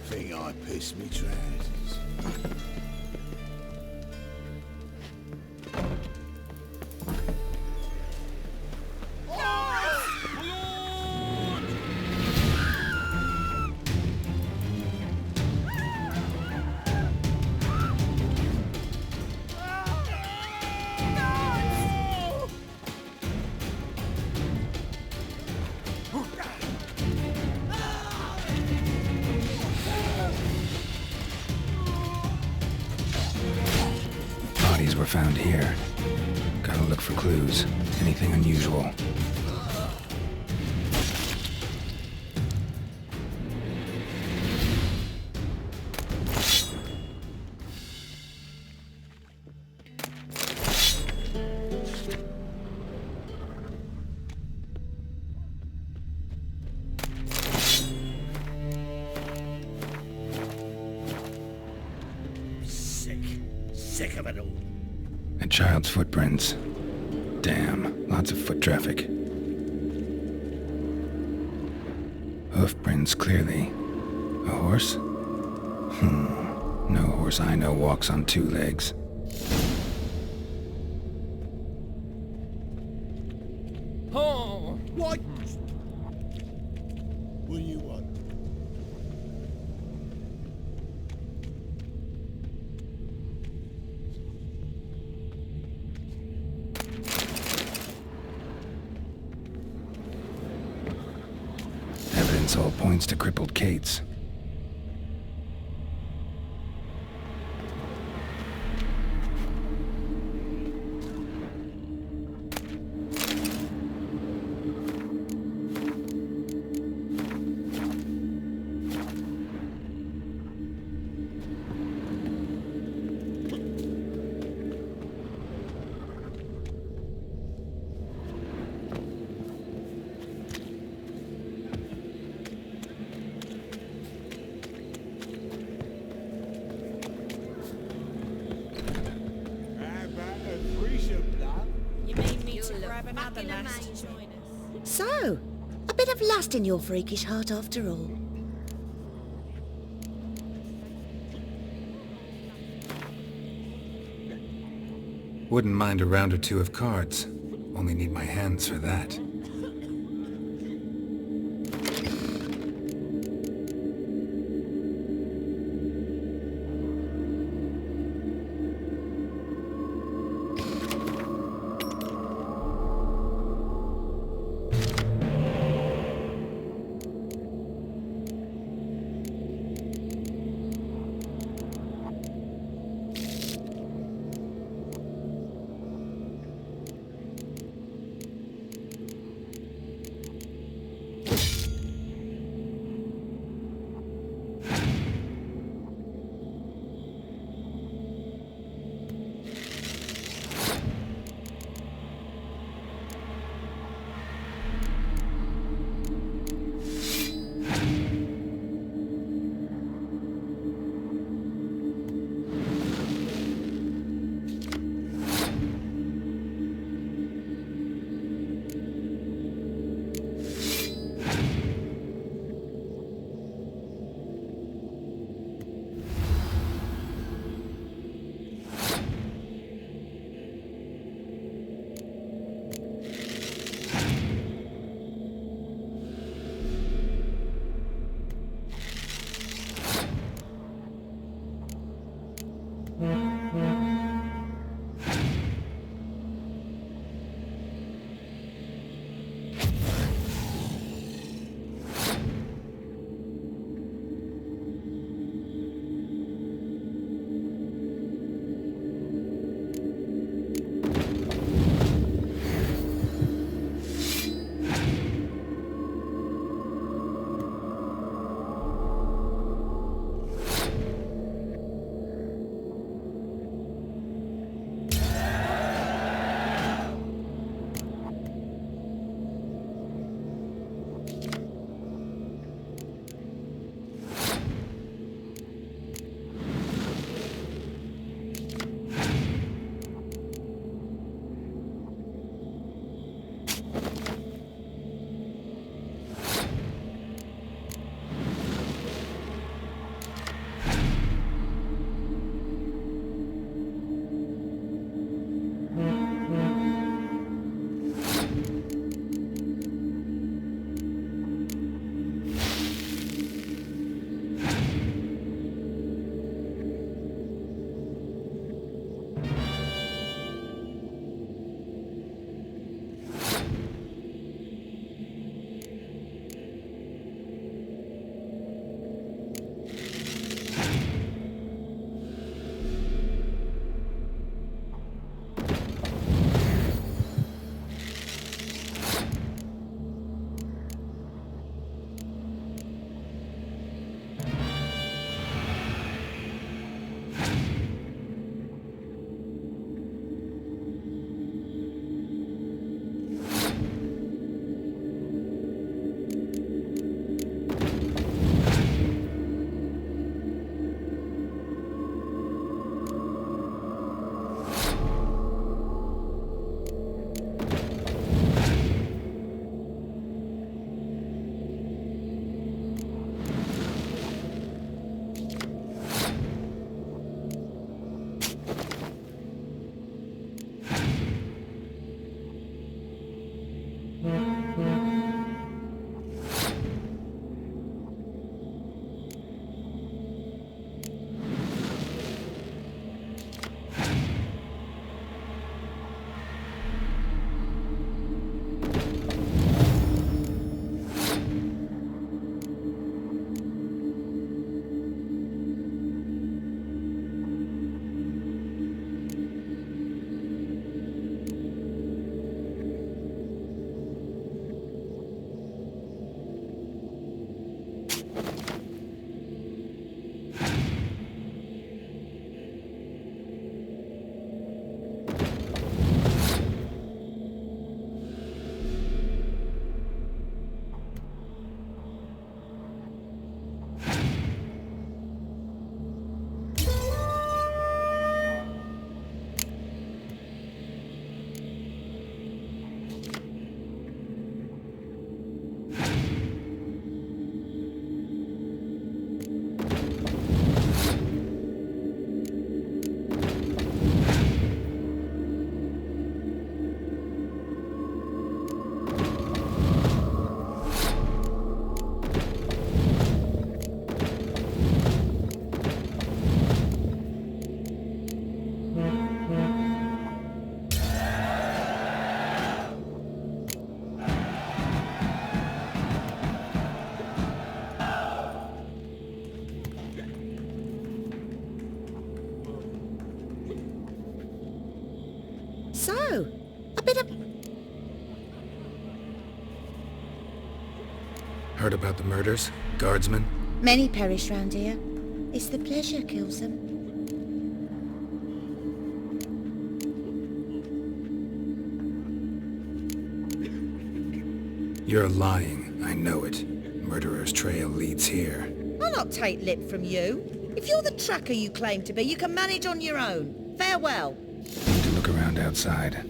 Think I pissed me trousers. Bodies were found here. Gotta look for clues. Anything unusual. Sick of it all. A child's footprints. Damn, lots of foot traffic. Hoof prints, clearly. A horse? No horse I know walks on two legs. Oh! What? What do you want? Evidence all points to crippled Kate's. You may need to grab another lass to join us. So, a bit of lust in your freakish heart after all. Wouldn't mind a round or two of cards. Only need my hands for that. So, a bit of... Heard about the murders? Guardsmen? Many perish round here. It's the pleasure kills them. You're lying, I know it. Murderer's trail leads here. I'll not take lip from you. If you're the tracker you claim to be, you can manage on your own. Farewell. Need to look around outside.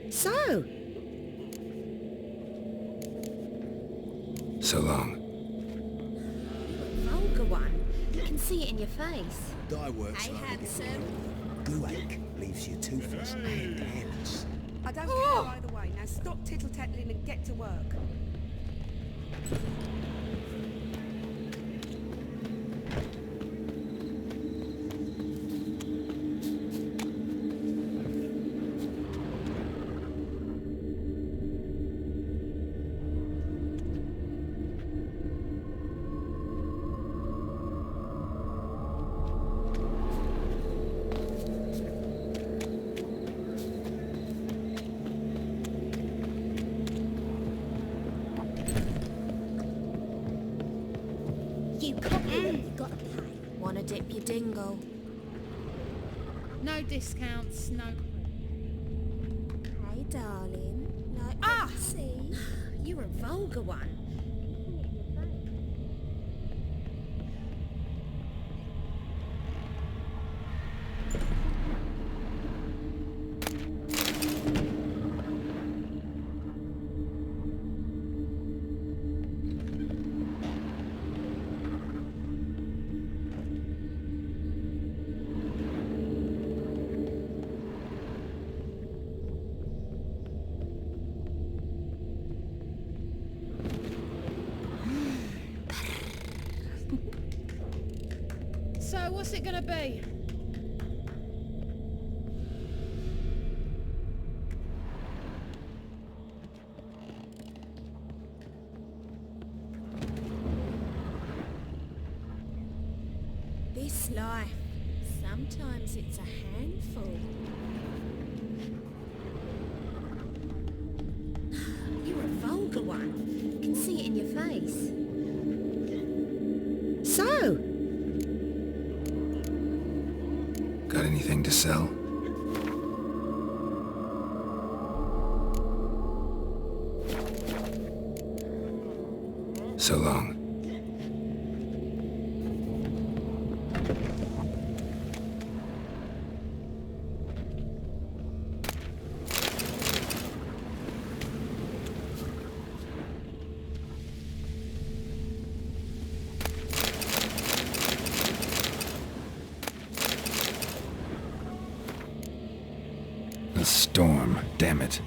So? So long. Vulgar one. You can see it in your face. Dye works Hey, like handsome. Gluache leaves you toothless and hairless. I don't care either way. Now stop tittle-tattling and get to work. You copy you gotta pay. Wanna dip your dingle? No discounts, no... Hey, darling. Like see? You're a vulgar one. So what's it gonna be? This life, sometimes it's a handful. You're a vulgar one. You can see it in your face. So? Got anything to sell? So long. A storm, damn it.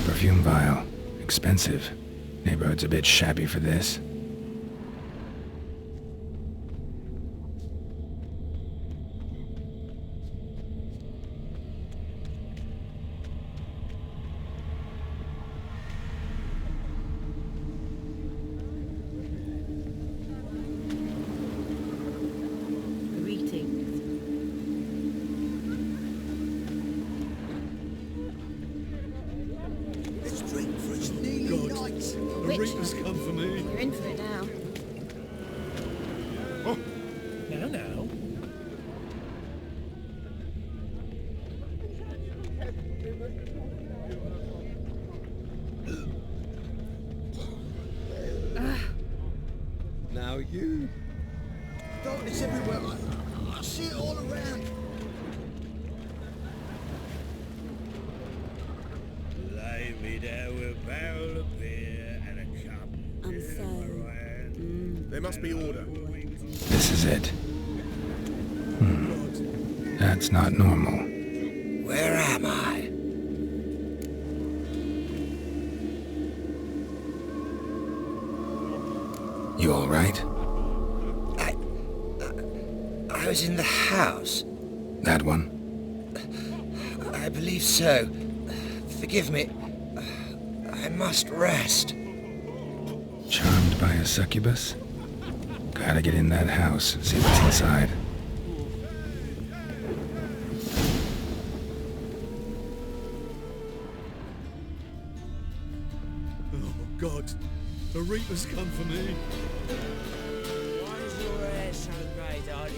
Perfume vial. Expensive. Neighborhood's a bit shabby for this. down. Oh, now. Now you. Darkness everywhere. I see it all around. Lay me down with a barrel of beer and a cup. I'm sorry. There must be order. This is it. That's not normal. Where am I? You all right? I was in the house. That one? I believe so. Forgive me. I must rest. Charmed by a succubus? Gotta get in that house, see what's inside. Oh, God. The Reaper's come for me. Why is your hair so grey, darling?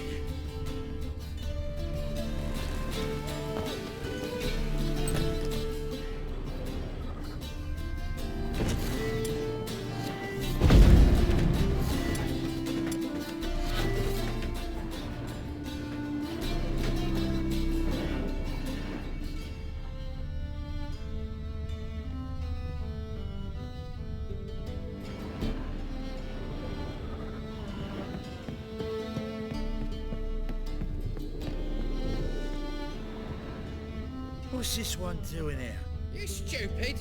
What's this one doing here? You stupid!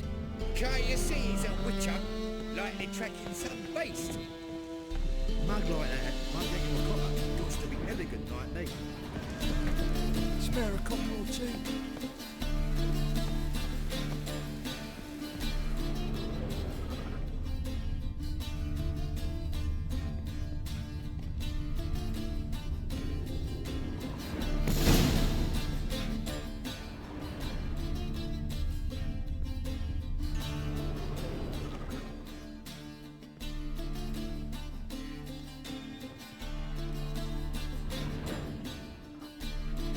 Can't you see he's a witcher? Likely tracking some beast. Mug like that, might get you a collar. Got to be elegant like me. Spare a copper or two.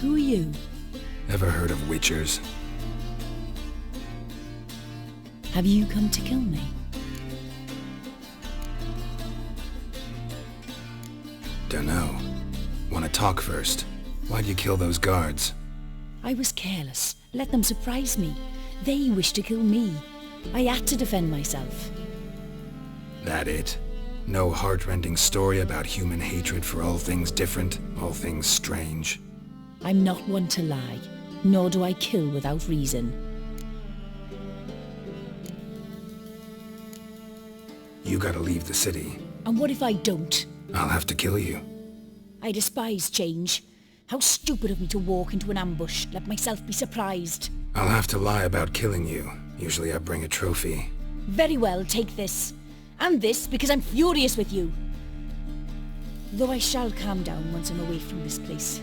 Who are you? Ever heard of witchers? Have you come to kill me? Dunno. Wanna talk first? Why'd you kill those guards? I was careless. Let them surprise me. They wished to kill me. I had to defend myself. That it? No heart-rending story about human hatred for all things different, all things strange? I'm not one to lie, nor do I kill without reason. You gotta leave the city. And what if I don't? I'll have to kill you. I despise change. How stupid of me to walk into an ambush, let myself be surprised. I'll have to lie about killing you. Usually I bring a trophy. Very well, take this. And this, because I'm furious with you. Though I shall calm down once I'm away from this place.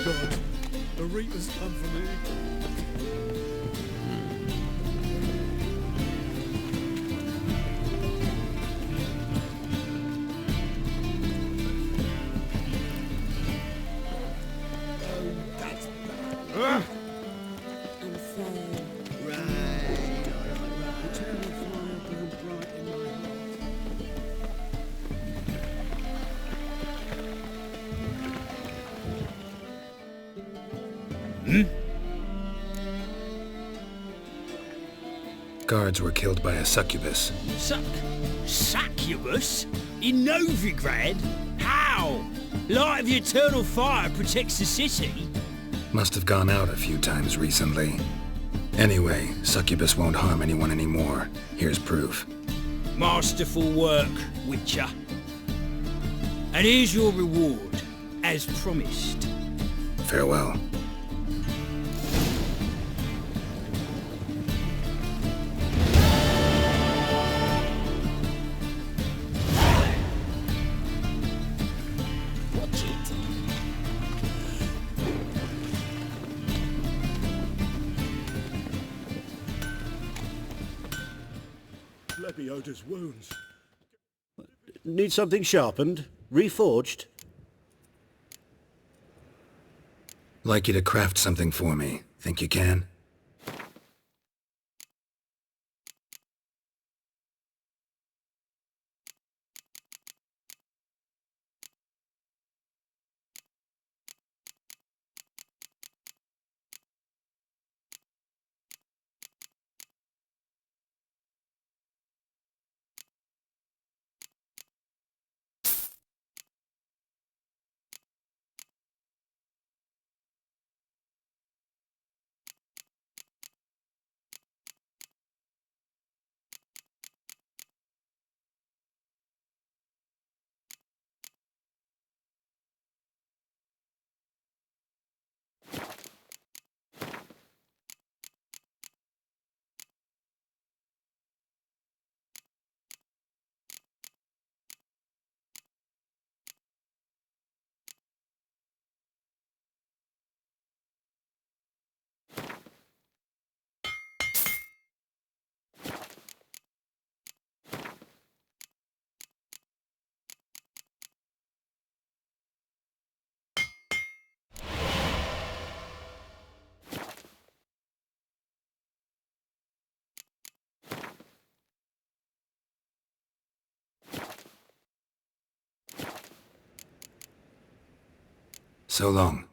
God, the Reaper's come for me. I'm sorry. Right. Eternal fire burns bright in my heart. Guards were killed by a succubus. Succubus? In Novigrad? How? Light of the eternal fire protects the city? Must have gone out a few times recently. Anyway, succubus won't harm anyone anymore. Here's proof. Masterful work, Witcher. And here's your reward, as promised. Farewell. Watch it. Lebioda's wounds. Need something sharpened? Reforged? Like you to craft something for me. Think you can? So long.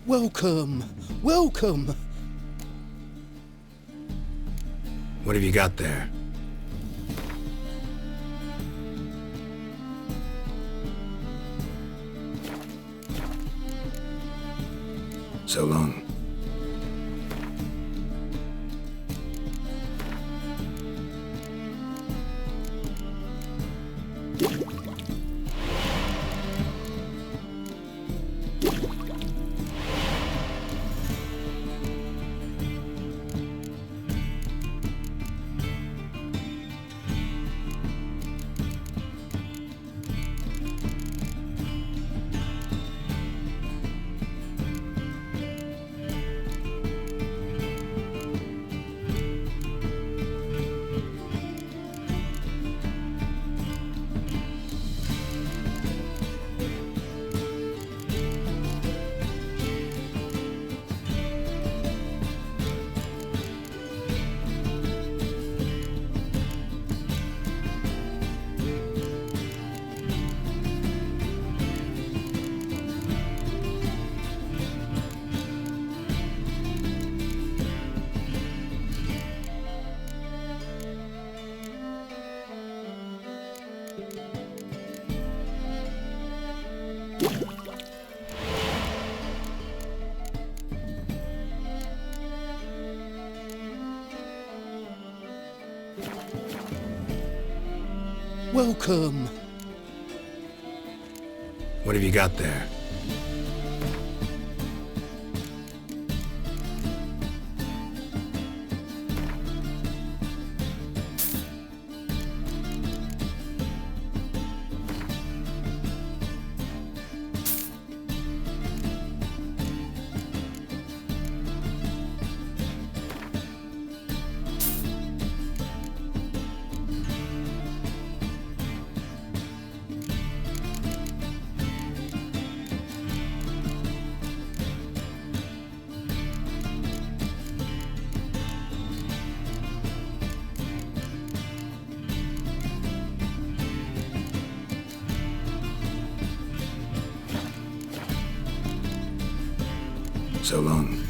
Welcome! Welcome! What have you got there? So long. Welcome. What have you got there? So long.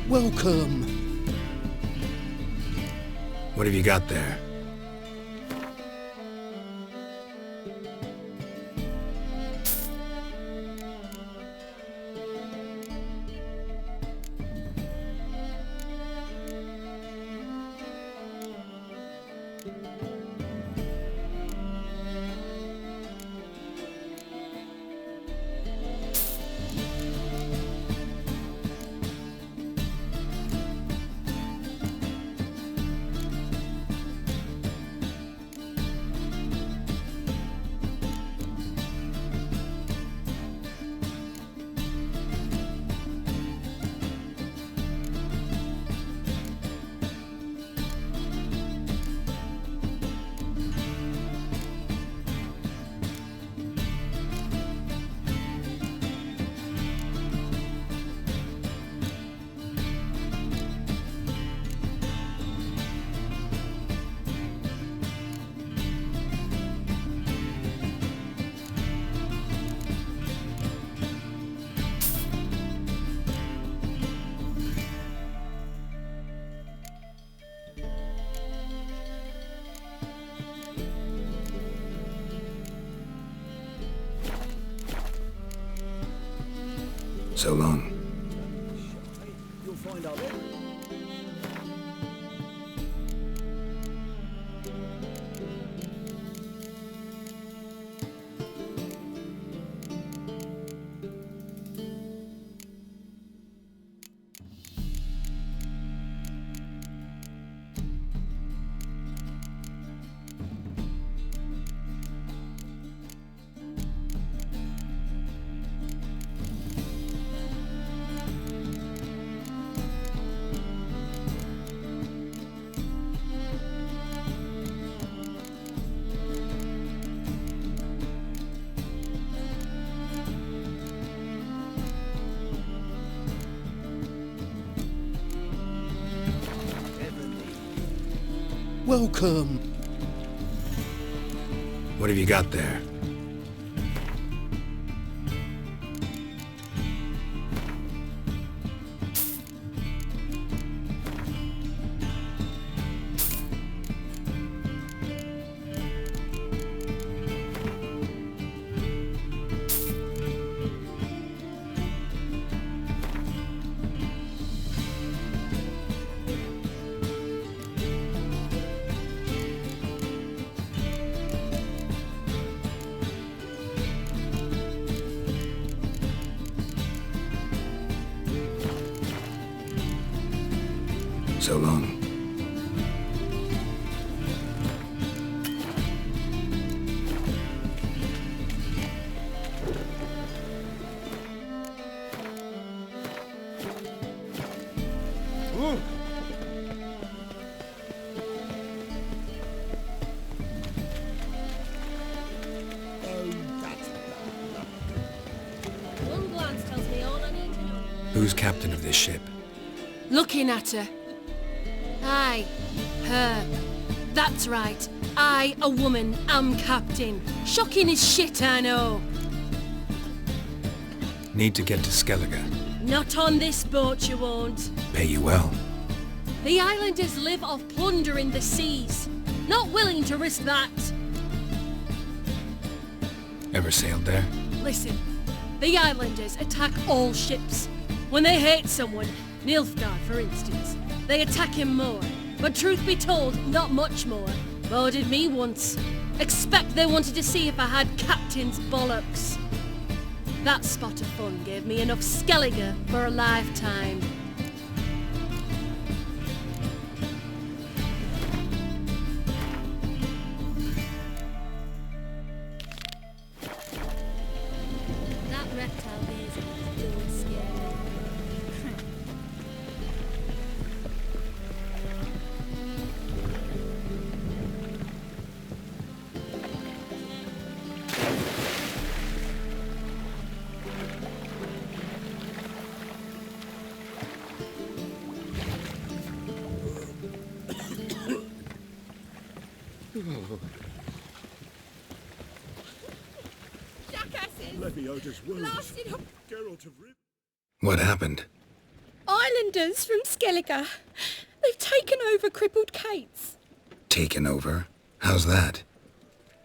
Welcome. What have you got there? So long. You'll find out. Welcome. What have you got there? So long. Who's captain of this ship? Looking at her. Aye, her. That's right. I, a woman, am captain. Shocking as shit, I know. Need to get to Skellige. Not on this boat, you won't. Pay you well. The islanders live off plundering the seas. Not willing to risk that. Ever sailed there? Listen, the islanders attack all ships. When they hate someone, Nilfgaard for instance, they attack him more. But truth be told, not much more. Boarded me once. Expect they wanted to see if I had captain's bollocks. That spot of fun gave me enough Skellige for a lifetime. That reptile is doing scary. Leviosa's wounds. Geralt of Rivia. What happened? Islanders from Skellige. They've taken over crippled Kate's. Taken over? How's that?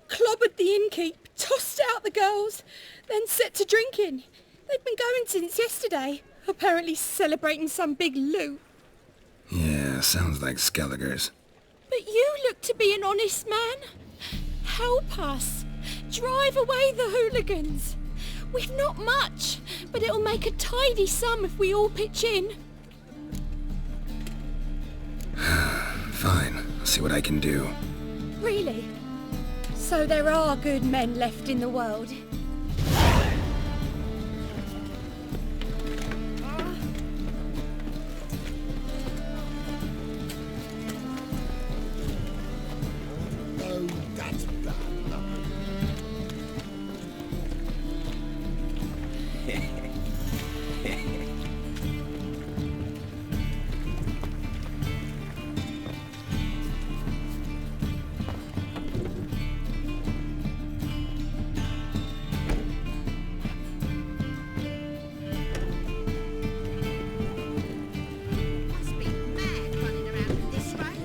Clobbered the innkeep, tossed out the girls, then set to drinking. They've been going since yesterday, apparently celebrating some big loot. Yeah, sounds like Skelligers. But you look to be an honest man. Help us. Drive away the hooligans. We've not much, but it'll make a tidy sum if we all pitch in. Fine, I'll see what I can do. Really? So there are good men left in the world? Oh, that's bad luck. Must be mad running around this way.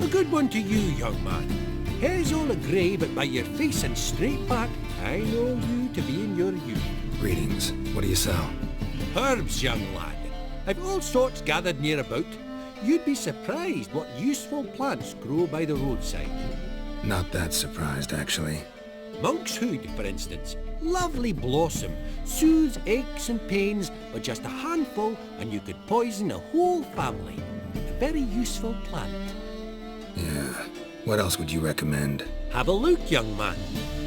A good one to you, young man. Hair's all a-grey, but by your face and straight back, I know you to be in your youth. Greetings. What do you sell? Herbs, young lad. I've all sorts gathered near about. You'd be surprised what useful plants grow by the roadside. Not that surprised, actually. Monk's hood, for instance. Lovely blossom. Soothes aches and pains, but just a handful and you could poison a whole family. A very useful plant. Yeah. What else would you recommend? Have a look, young man.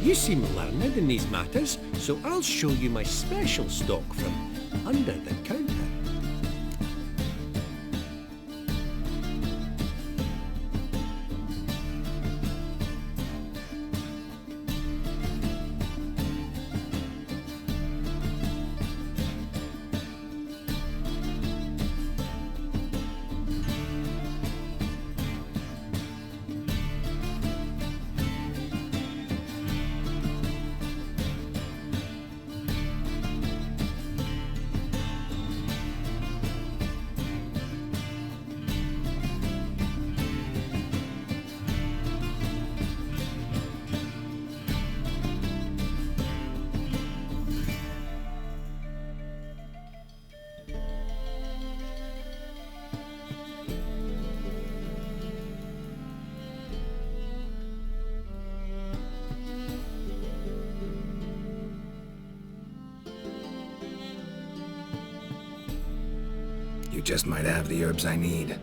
You seem learned in these matters, so I'll show you my special stock from under the counter. You just might have the herbs I need.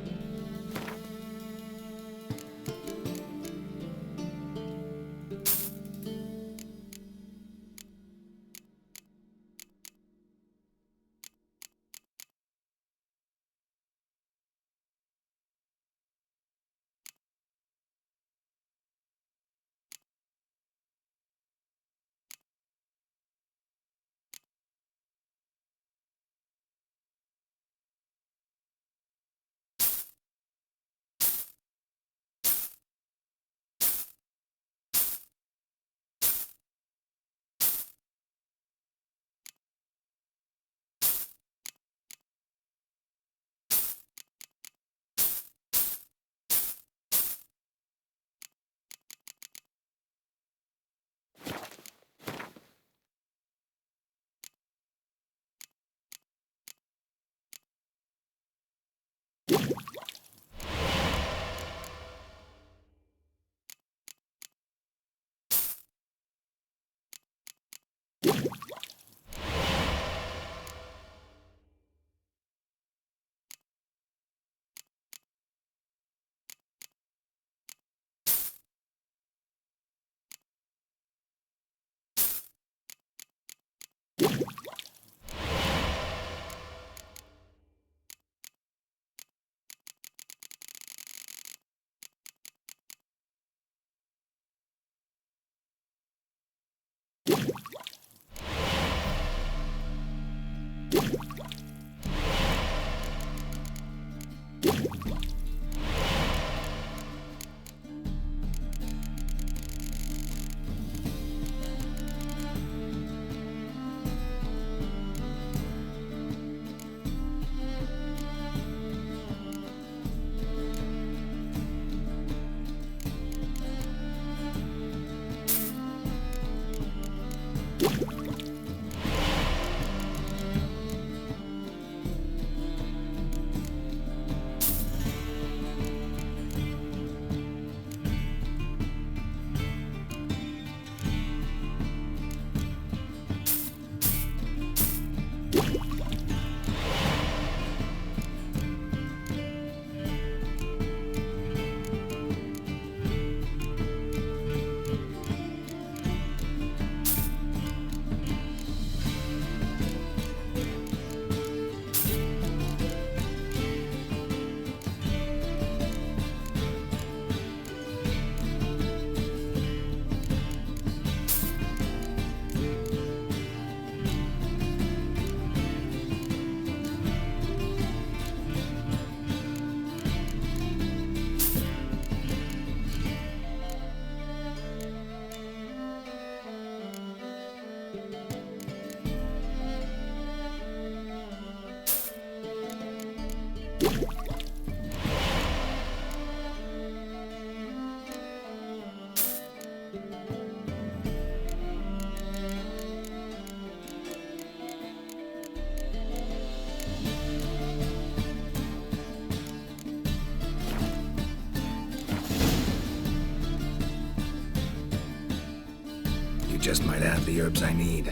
just might have the herbs I need.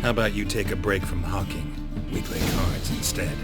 How about you take a break from hawking weekly cards instead?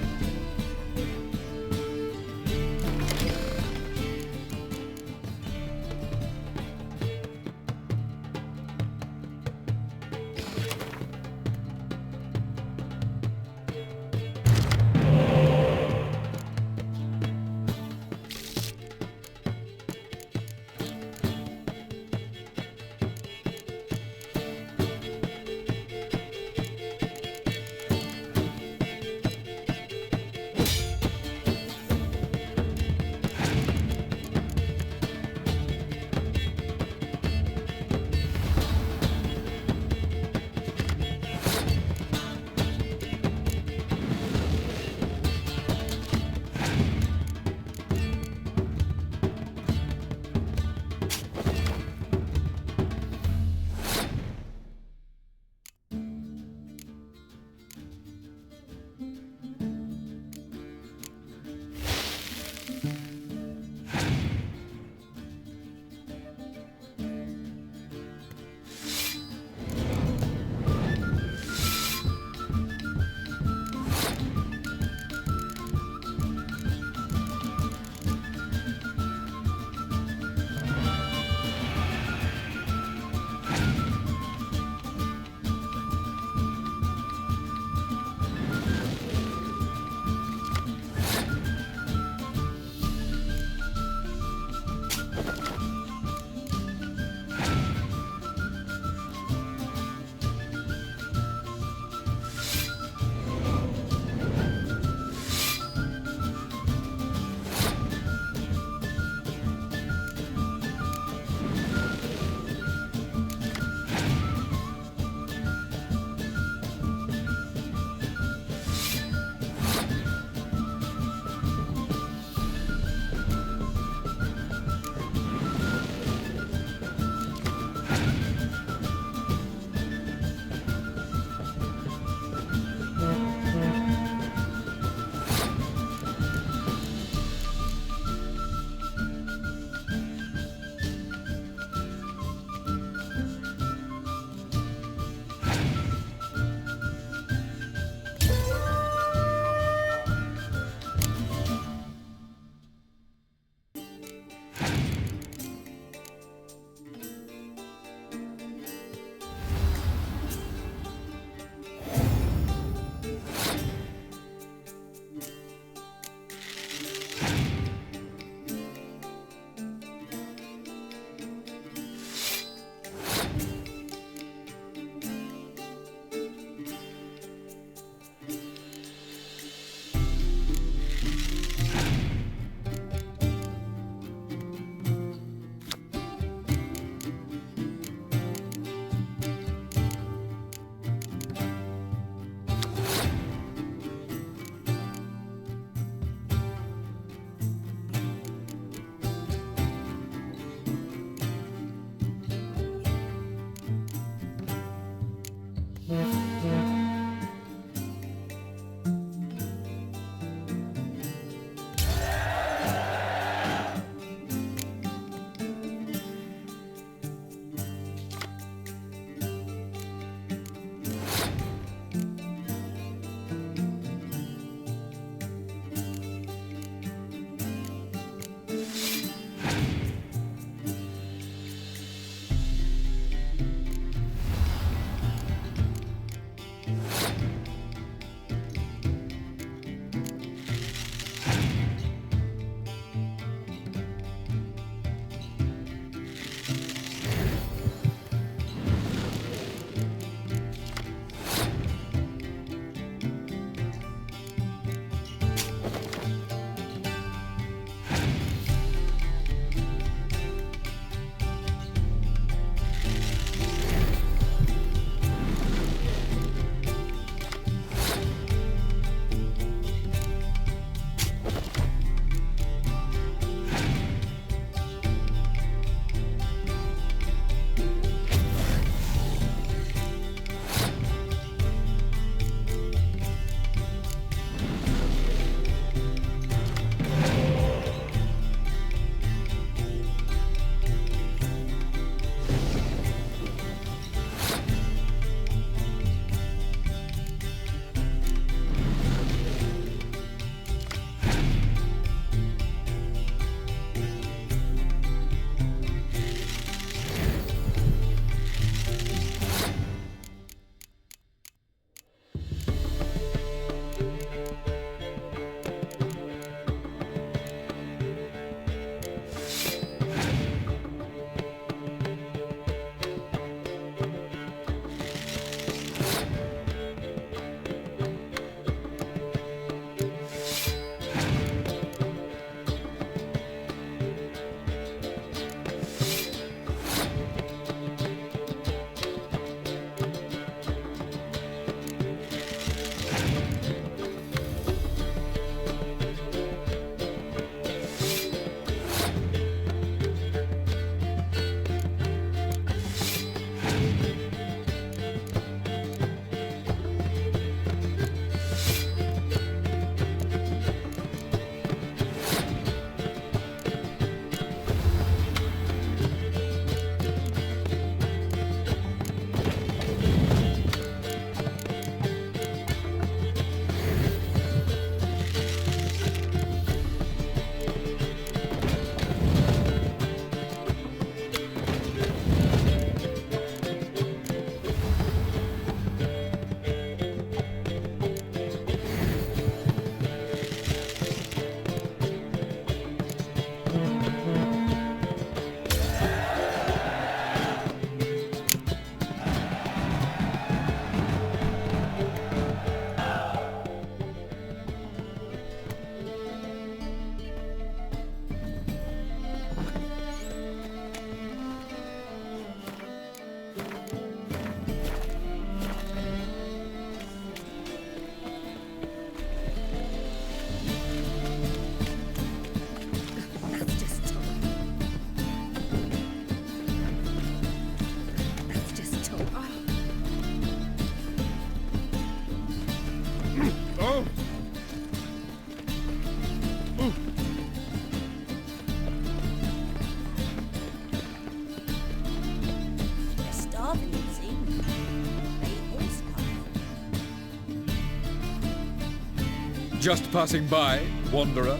Just passing by, wanderer?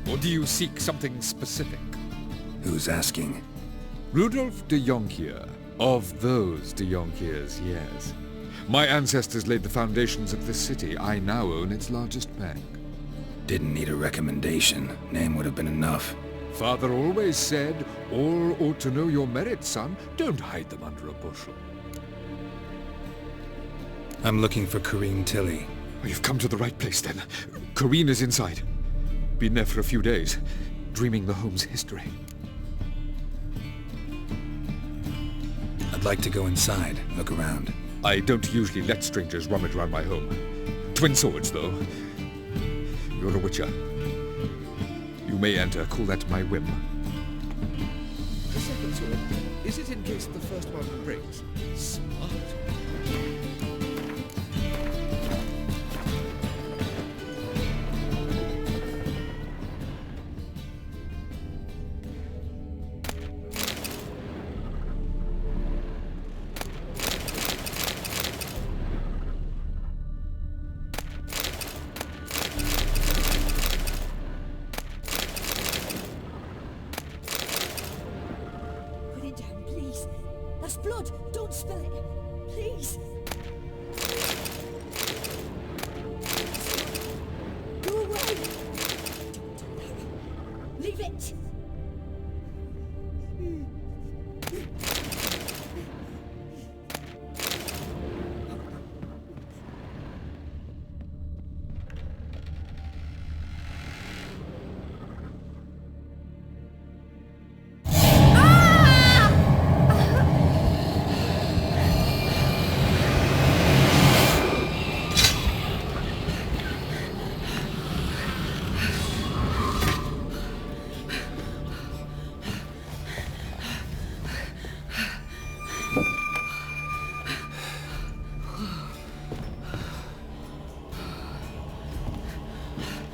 Or do you seek something specific? Who's asking? Rudolf de Jonkier. Of those de Jonkiers, yes. My ancestors laid the foundations of this city. I now own its largest bank. Didn't need a recommendation. Name would have been enough. Father always said, all ought to know your merits, son. Don't hide them under a bushel. I'm looking for Corrine Tilly. You've come to the right place, then. Corrine is inside. Been there for a few days, dreaming the home's history. I'd like to go inside, look around. I don't usually let strangers rummage around my home. Twin swords, though. You're a witcher. You may enter, call that my whim. The second sword, is it in case the first one breaks? Smart. Blood! Don't spill it! Please! Go away! Don't do that. Leave it!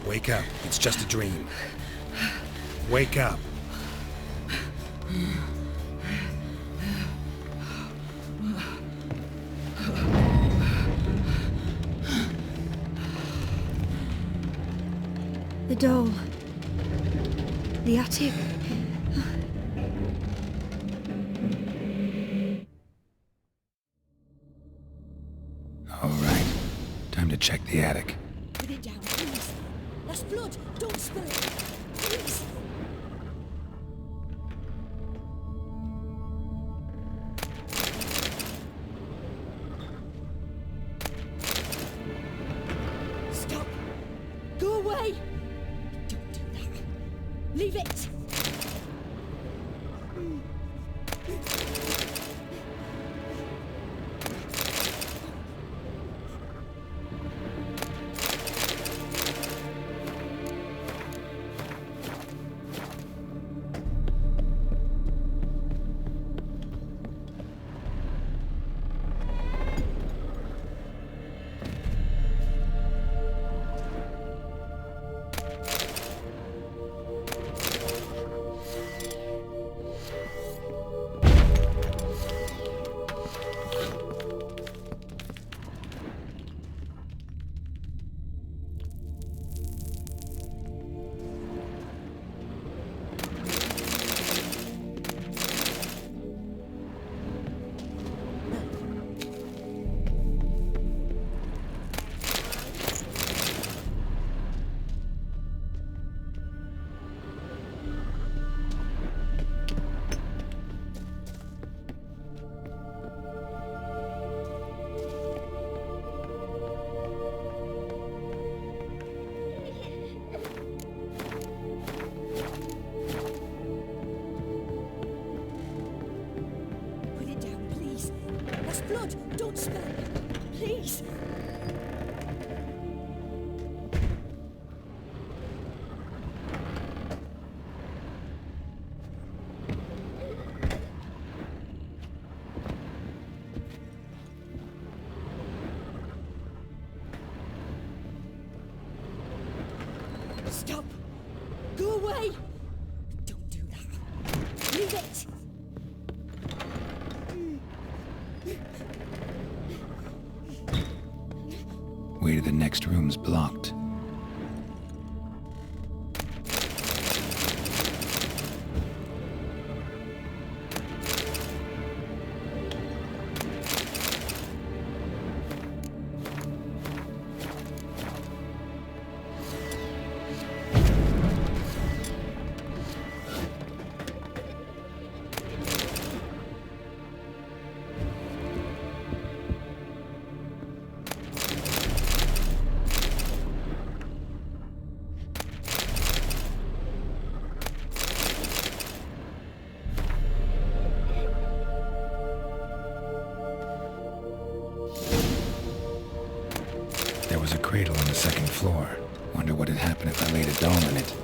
Wake up. It's just a dream. Wake up. The doll. The attic. All right. Time to check the attic. Put it down, please. That's blood. Don't spill it. Please. Stop. Go away. Don't do that. Leave it. Blood! Don't spill it! Please! Stop! Go away! Don't do that! Leave it! Way to the next room's blocked. there was a cradle on the second floor. Wonder what had happened if I laid a doll in it.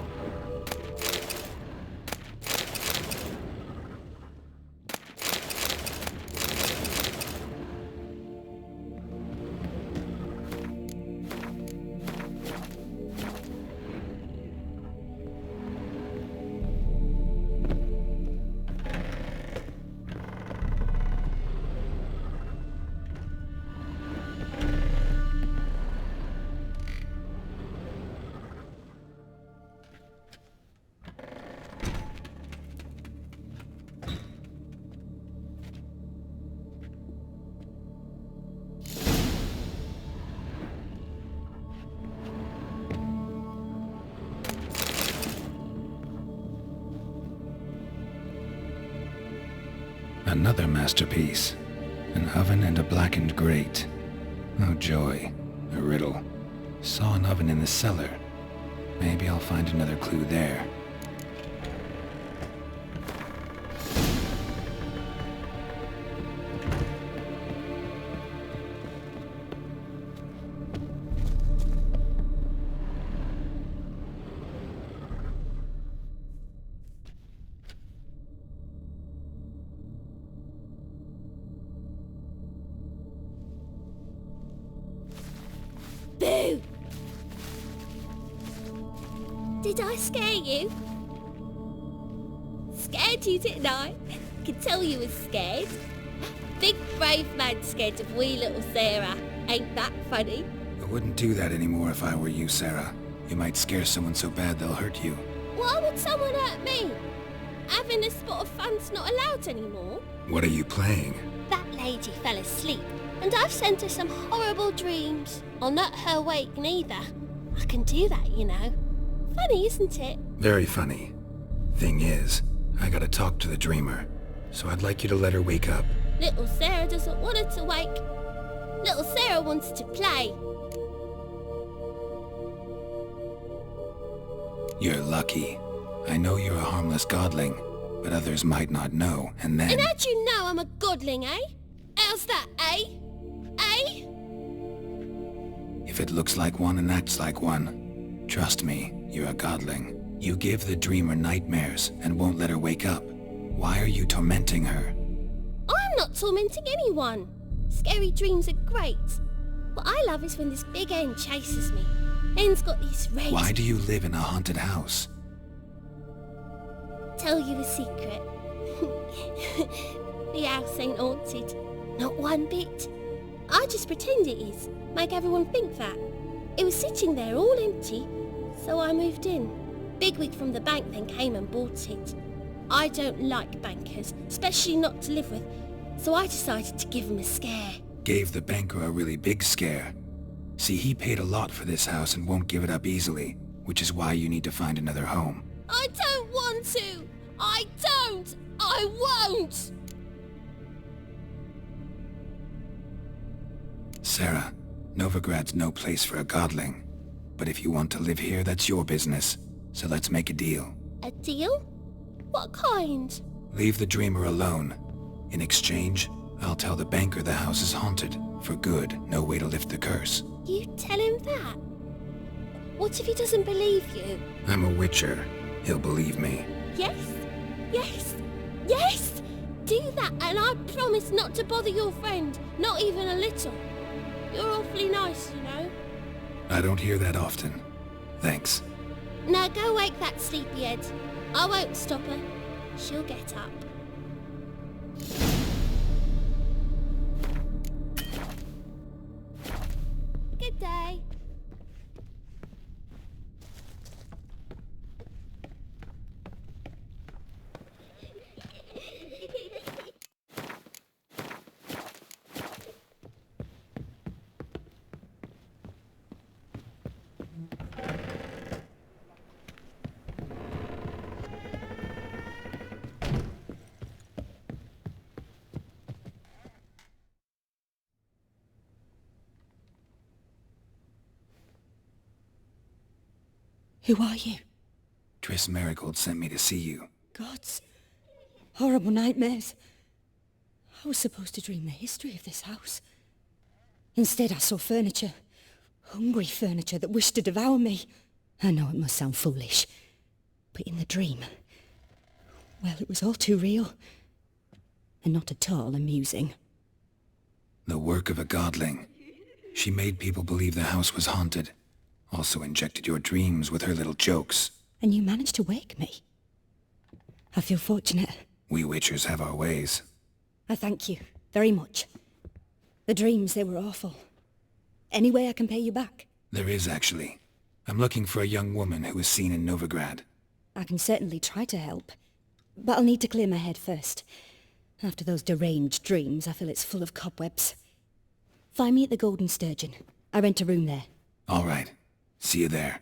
Another masterpiece. An oven and a blackened grate. Oh joy. A riddle. Saw an oven in the cellar. Maybe I'll find another clue there. Boo! Did I scare you? Scared you, didn't I? Could tell you was scared. Big brave man scared of wee little Sarah. Ain't that funny? I wouldn't do that anymore if I were you, Sarah. You might scare someone so bad they'll hurt you. Why would someone hurt me? Having a spot of fun's not allowed anymore. What are you playing? That lady fell asleep, and I've sent her some horrible dreams. I'll not her wake neither. I can do that, you know. Funny, isn't it? Very funny. Thing is, I gotta talk to the dreamer, so I'd like you to let her wake up. Little Sarah doesn't want her to wake. Little Sarah wants to play. You're lucky. I know you're a harmless godling, but others might not know, and then... And how'd you know I'm a godling, eh? How's that, eh? Eh? If it looks like one and acts like one, trust me, you're a godling. You give the dreamer nightmares and won't let her wake up. Why are you tormenting her? I'm not tormenting anyone. Scary dreams are great. What I love is when this big hen chases me. Hen's got these red... Why do you live in a haunted house? Tell you a secret. The house ain't haunted. Not one bit. I just pretend it is. Make everyone think that. It was sitting there all empty, so I moved in. Bigwig from the bank then came and bought it. I don't like bankers, especially not to live with, so I decided to give him a scare. Gave the banker a really big scare. See, he paid a lot for this house and won't give it up easily, which is why you need to find another home. I don't want to! I don't! I won't! Sarah, Novigrad's no place for a godling. But if you want to live here, that's your business. So let's make a deal. A deal? What kind? Leave the dreamer alone. In exchange, I'll tell the banker the house is haunted. For good, no way to lift the curse. You tell him that? What if he doesn't believe you? I'm a witcher. He'll believe me. Yes? Yes? Yes! Do that and I promise not to bother your friend. Not even a little. You're awfully nice, you know. I don't hear that often. Thanks. Now go wake that sleepyhead. I won't stop her. She'll get up. Good day. Who are you? Triss Merigold sent me to see you. Gods. Horrible nightmares. I was supposed to dream the history of this house. Instead I saw furniture. Hungry furniture that wished to devour me. I know it must sound foolish, but in the dream, well, it was all too real. And not at all amusing. The work of a godling. She made people believe the house was haunted. Also injected your dreams with her little jokes. And you managed to wake me. I feel fortunate. We witchers have our ways. I thank you very much. The dreams, they were awful. Any way I can pay you back? There is, actually. I'm looking for a young woman who was seen in Novigrad. I can certainly try to help. But I'll need to clear my head first. After those deranged dreams, I feel it's full of cobwebs. Find me at the Golden Sturgeon. I rent a room there. All right. See you there.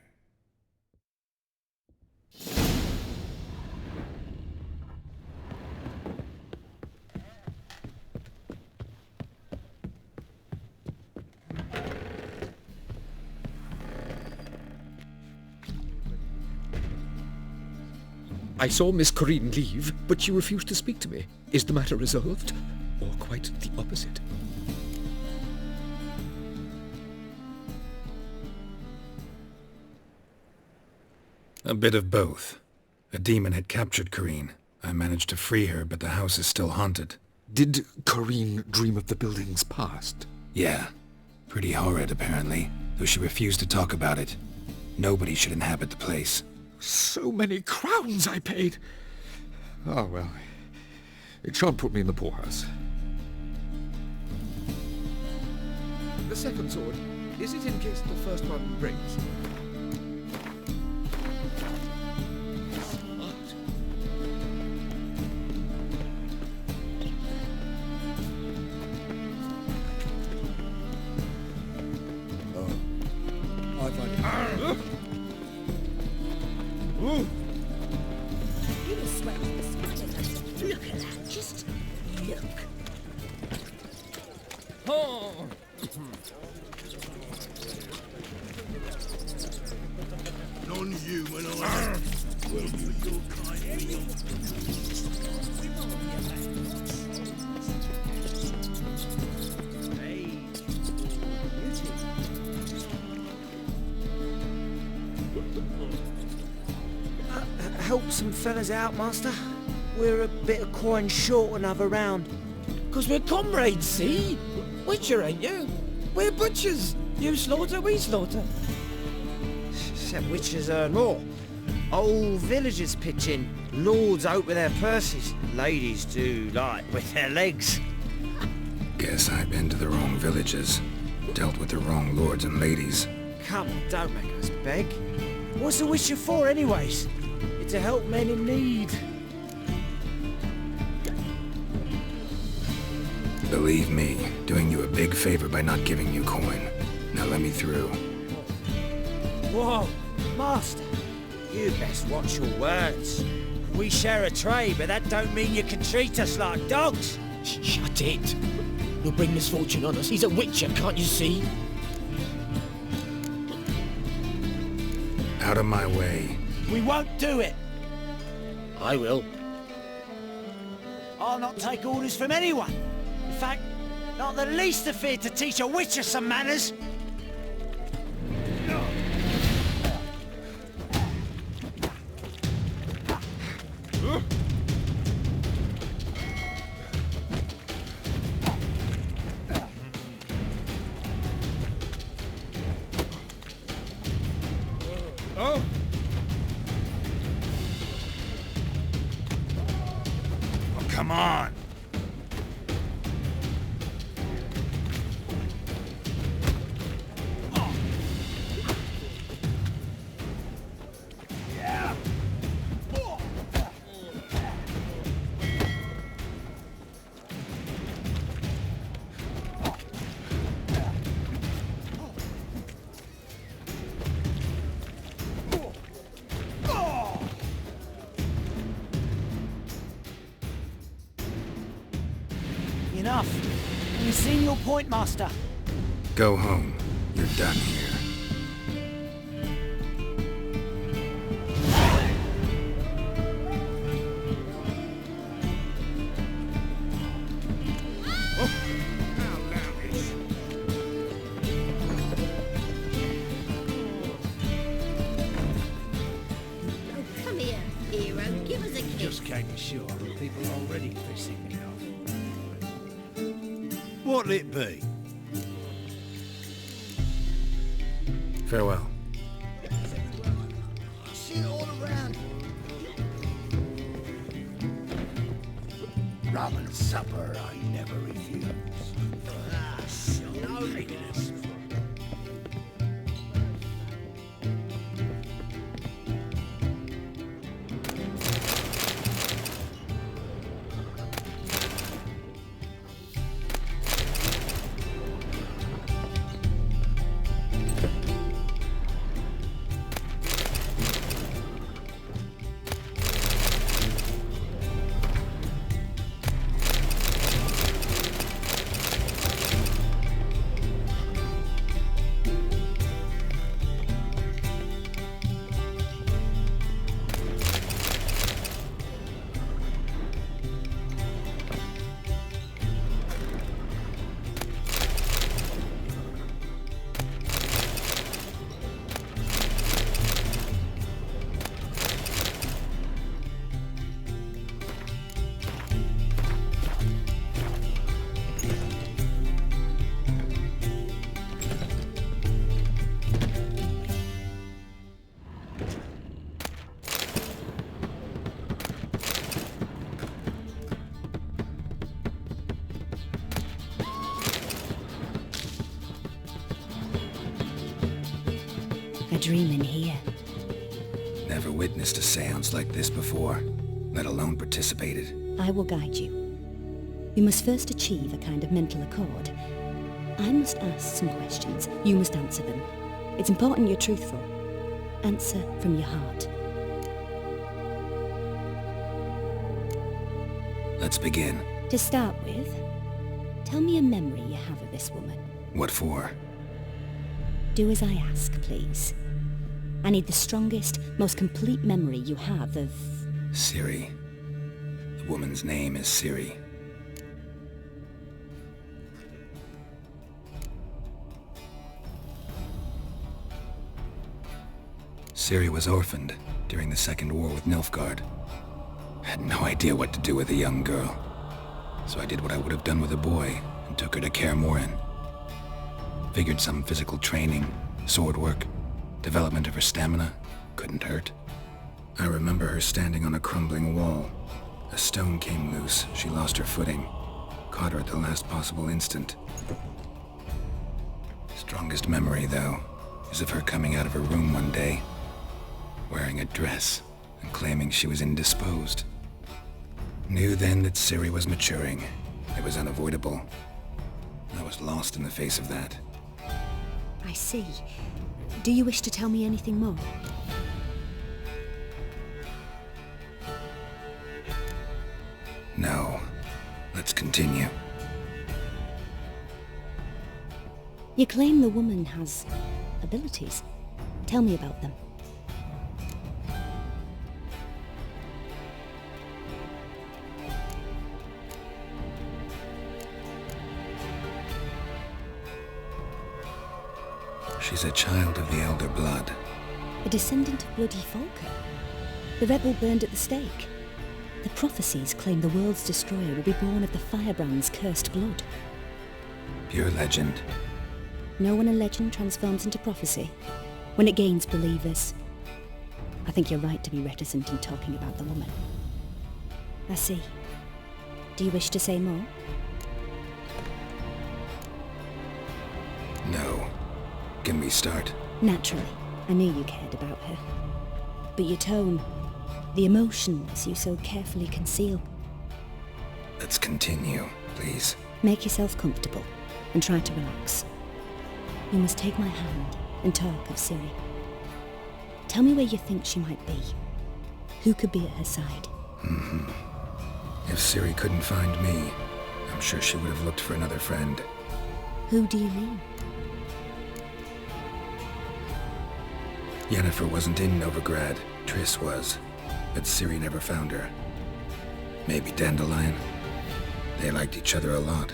I saw Miss Corinne leave, but she refused to speak to me. Is the matter resolved? Or quite the opposite? A bit of both. A demon had captured Corinne. I managed to free her, but the house is still haunted. Did Corinne dream of the building's past? Yeah. Pretty horrid, apparently, though she refused to talk about it. Nobody should inhabit the place. So many crowns I paid! Oh, well. It shan't put me in the poorhouse. The second sword, is it in case the first one breaks? Look at that, just look. Oh. Non-human I will use your kind Help some fellas out, Master. We're a bit of coin short another round. 'Cause we're comrades, see? Witcher, ain't you? We're butchers. You slaughter, we slaughter. Except witchers earn more. Old villagers pitch in. Lords out with their purses. Ladies do like with their legs. Guess I've been to the wrong villages. Dealt with the wrong lords and ladies. Come on, don't make us beg. What's a witcher for, anyways? It's to help men in need. Believe me, doing you a big favor by not giving you coin. Now let me through. Whoa, Master, you best watch your words. We share a trade, but that don't mean you can treat us like dogs. Shut it. You'll bring misfortune on us. He's a witcher, can't you see? Out of my way. We won't do it. I will. I'll not take orders from anyone. In fact, not the least afeard to teach a witcher some manners. Come on. Enough. We've seen your point, Master. Go home. You're done here. sure people are already pissing me off. What'll it be? Farewell. Shit all around. Rum and supper I never refuse. Ah, no weakness. A dream in here. Never witnessed a seance like this before, let alone participated. I will guide you. You must first achieve a kind of mental accord. I must ask some questions. You must answer them. It's important you're truthful. Answer from your heart. Let's begin. To start with, tell me a memory you have of this woman. What for? Do as I ask, please. I need the strongest, most complete memory you have of... Ciri. The woman's name is Ciri. Ciri was orphaned during the Second War with Nilfgaard. I had no idea what to do with a young girl, so I did what I would have done with a boy and took her to Kaer Morhen. Figured some physical training, sword work, development of her stamina couldn't hurt. I remember her standing on a crumbling wall. A stone came loose, she lost her footing, caught her at the last possible instant. Strongest memory, though, is of her coming out of her room one day, wearing a dress and claiming she was indisposed. Knew then that Ciri was maturing. It was unavoidable. I was lost in the face of that. I see. Do you wish to tell me anything more? No. Let's continue. You claim the woman has abilities. Tell me about them. She's a child of the Elder Blood. A descendant of Bloody Falker. The rebel burned at the stake. The prophecies claim the world's destroyer will be born of the Firebrand's cursed blood. Pure legend. Know when a legend transforms into prophecy? When it gains believers. I think you're right to be reticent in talking about the woman. I see. Do you wish to say more? No. Can we start? Naturally. I knew you cared about her. But your tone, the emotions you so carefully conceal. Let's continue, please. Make yourself comfortable and try to relax. You must take my hand and talk of Ciri. Tell me where you think she might be. Who could be at her side? If Ciri couldn't find me, I'm sure she would have looked for another friend. Who do you mean? Yennefer wasn't in Novigrad. Triss was. But Ciri never found her. Maybe Dandelion? They liked each other a lot.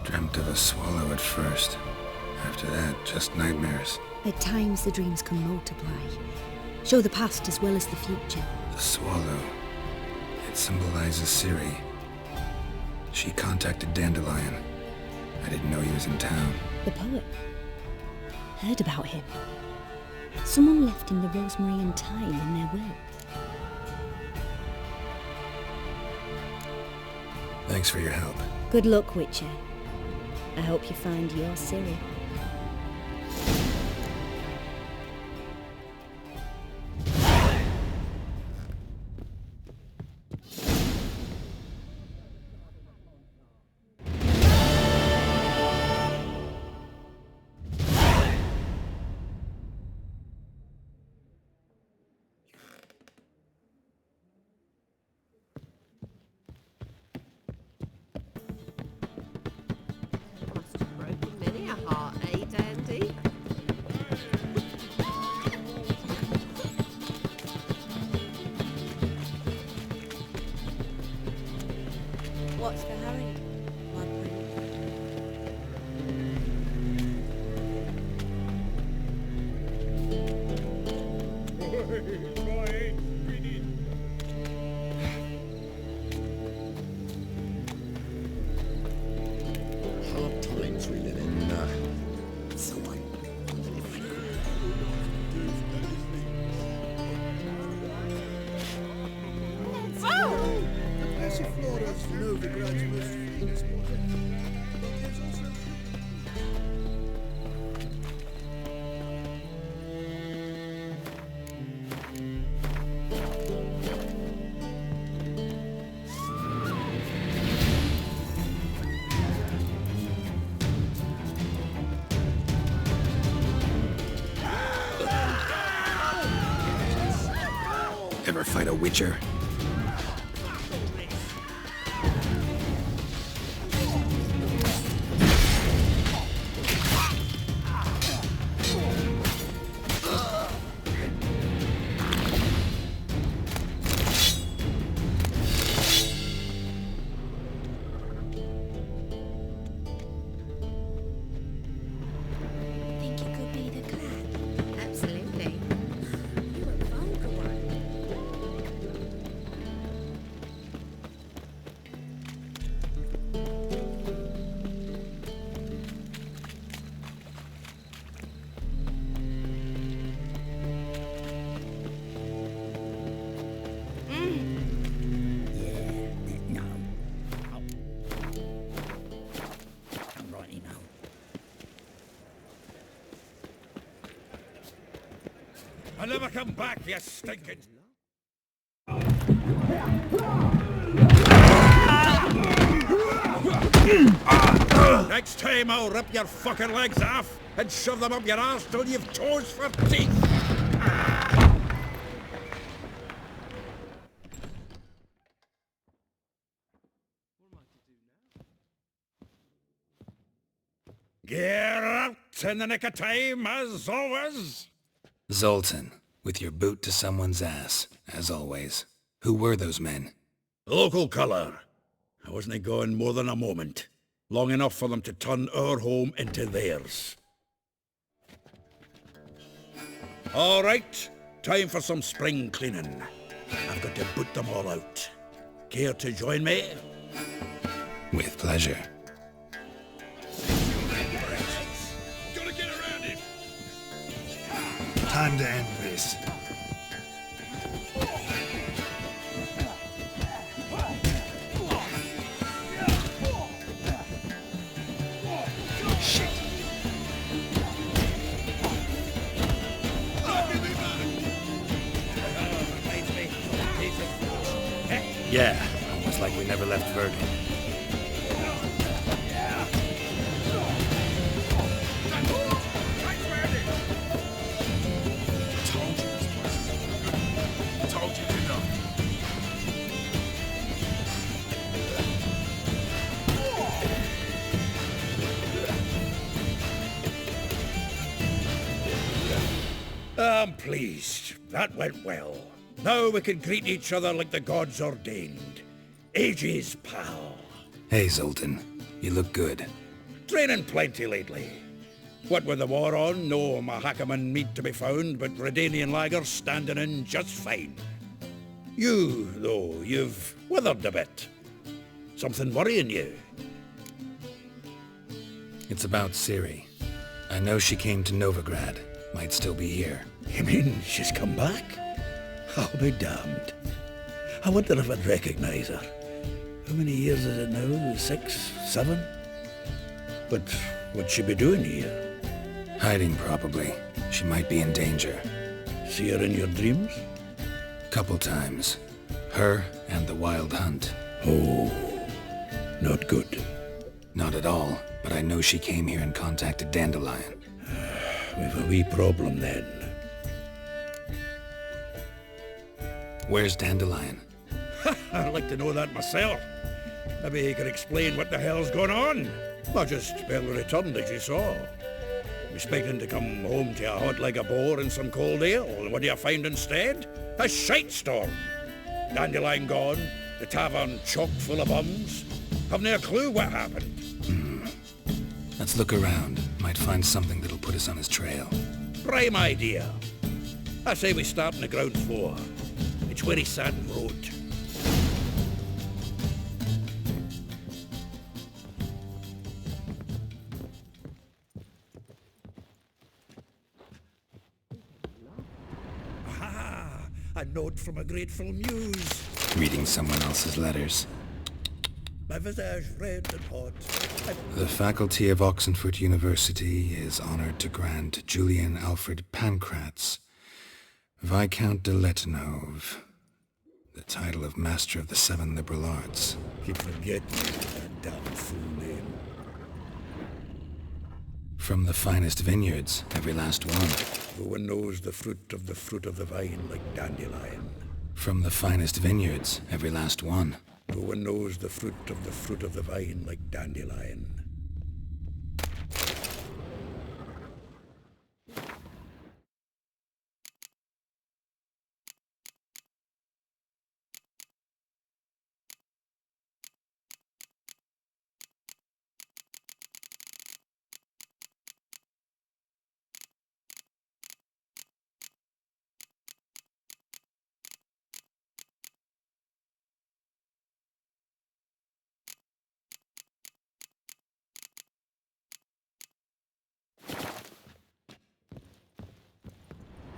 Dreamt of a swallow at first. After that, just nightmares. At times the dreams can multiply. Show the past as well as the future. The swallow. It symbolizes Ciri. She contacted Dandelion. I didn't know he was in town. The poet. Heard about him. Someone left him the rosemary and thyme in their will. Thanks for your help. Good luck, Witcher. I hope you find your Ciri. What's the hurry, my prince? Hard times we live in. So Passiflora's Novigrad's most famous one. But there's also... Ever fight a Witcher? Think you could be the clan? Absolutely. You're a vulgar one. No. Oh. I'm righty now. I'll never come back, you stinking... Next time I'll rip your fucking legs off and shove them up your arse till you've toes for teeth! Get out in the nick of time, as always! Zoltan, with your boot to someone's ass, as always. Who were those men? Local colour. I wasn't going more than a moment. Long enough for them to turn our home into theirs. All right, time for some spring cleaning. I've got to boot them all out. Care to join me? With pleasure. Gotta get around it. Time to end this. Yeah, almost like we never left Vergen. Told you to know. I'm pleased. That went well. Now we can greet each other like the gods ordained. Ages, pal. Hey, Zoltan. You look good. Training plenty lately. What with the war on, no Mahakaman meat to be found, but Redanian lagers standing in just fine. You, though, you've withered a bit. Something worrying you? It's about Ciri. I know she came to Novigrad. Might still be here. You mean she's come back? I'll be damned. I wonder if I'd recognise her. How many years is it now? 6, 7? But what'd she be doing here? Hiding, probably. She might be in danger. See her in your dreams? Couple times. Her and the Wild Hunt. Oh, not good. Not at all, but I know she came here and contacted Dandelion. We've a wee problem then. Where's Dandelion? I'd like to know that myself. Maybe he could explain what the hell's going on. I just barely returned, as you saw. Expecting to come home to a hot leg of boar and some cold ale, and what do you find instead? A shite storm. Dandelion gone, the tavern chock full of bums. Haven't a clue what happened. Let's look around. Might find something that'll put us on his trail. Prime idea. I say we start on the ground floor. It's where he sat and wrote. Aha! A note from a grateful muse. Reading someone else's letters. My visage red and hot. The faculty of Oxenfurt University is honored to grant Julian Alfred Pancratz, Viscount de Letonov, the title of Master of the Seven Liberal Arts. Keep forgetting that damn full name. From the finest vineyards, every last one. Who one knows the fruit of the vine like Dandelion. From the finest vineyards, every last one. No one knows the fruit of the vine like Dandelion.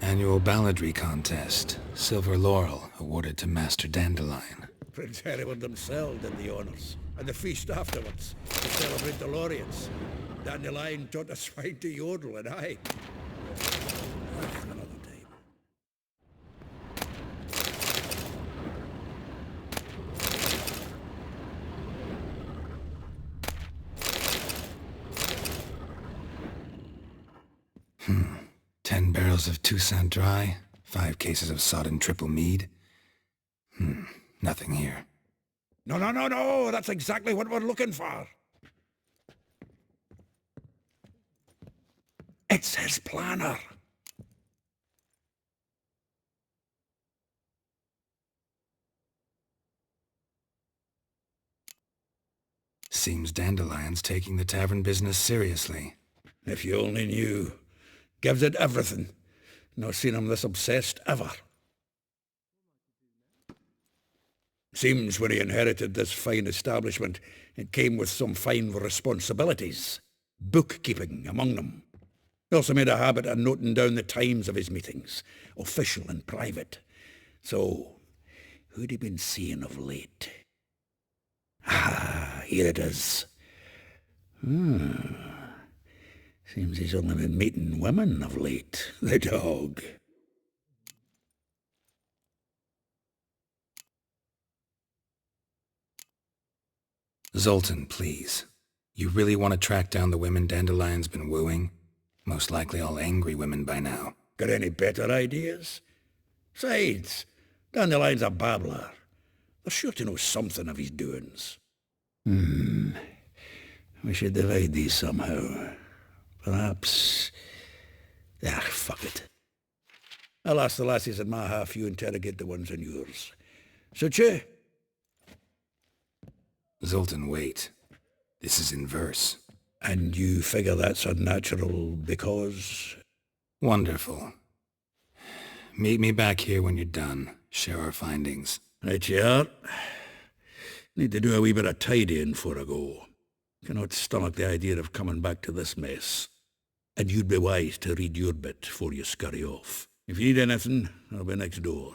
Annual balladry contest. Silver laurel awarded to Master Dandelion. Prince Hereward himself did the honours, and the feast afterwards, to celebrate the laureates. Dandelion taught us swine to yodel, and I... For another time. Hmm. 10 barrels of Toussaint Dry, 5 cases of sodden triple mead. Nothing here. No, that's exactly what we're looking for. It's his planner. Seems Dandelion's taking the tavern business seriously. If you only knew. Gives it everything. Not seen him this obsessed ever. Seems when he inherited this fine establishment, it came with some fine responsibilities. Bookkeeping among them. He also made a habit of noting down the times of his meetings, official and private. So, who'd he been seeing of late? Ah, here it is. Seems he's only been meeting women of late, the dog. Zoltan, please. You really want to track down the women Dandelion's been wooing? Most likely all angry women by now. Got any better ideas? Besides, Dandelion's a babbler. They're sure to know something of his doings. We should divide these somehow. Perhaps... fuck it. I'll ask the lassies in my half, you interrogate the ones in yours. Suit you? Zoltan, wait. This is in verse. And you figure that's unnatural because... Wonderful. Meet me back here when you're done. Share our findings. Right you are. Need to do a wee bit of tidying before I go. Cannot stomach the idea of coming back to this mess. And you'd be wise to read your bit before you scurry off. If you need anything, I'll be next door.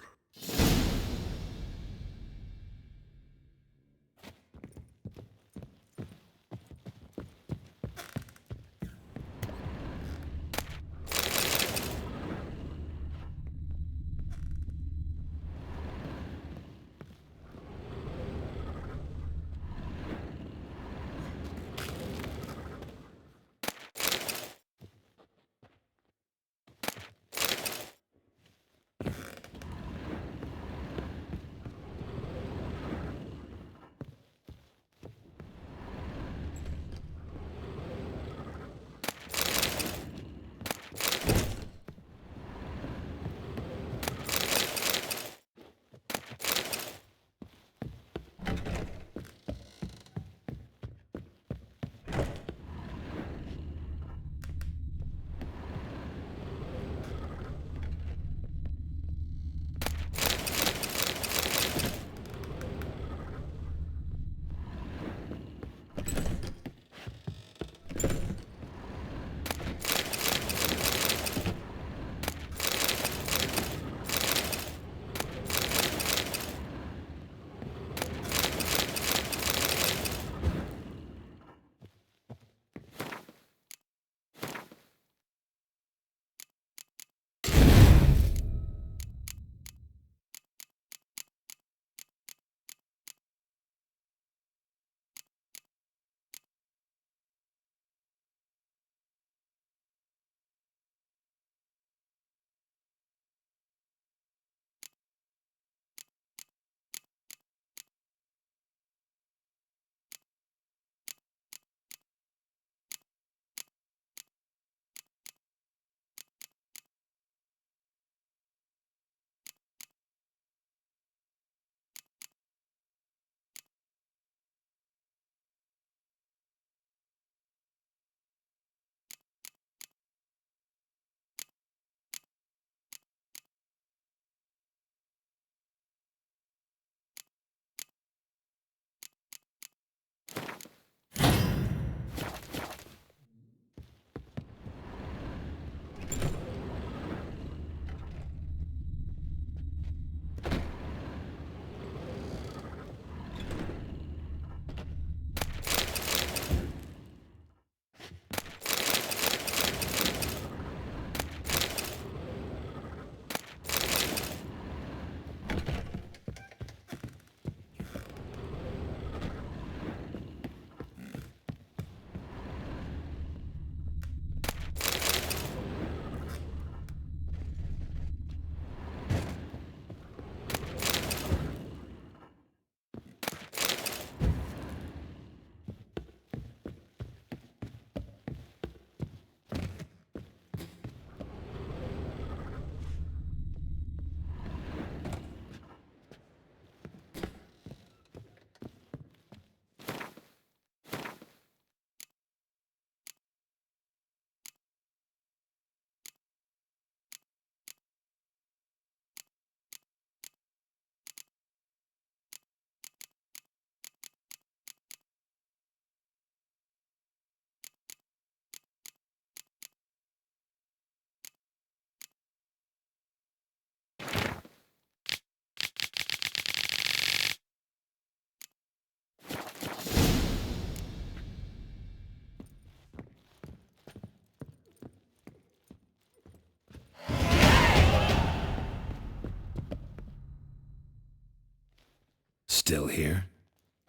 Still here?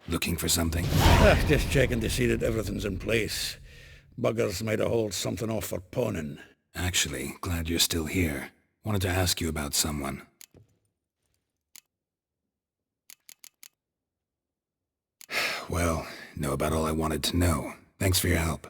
Looking for something? Just checking to see that everything's in place. Buggers might have hauled something off for pawning. Actually, glad you're still here. Wanted to ask you about someone. Well, know about all I wanted to know. Thanks for your help.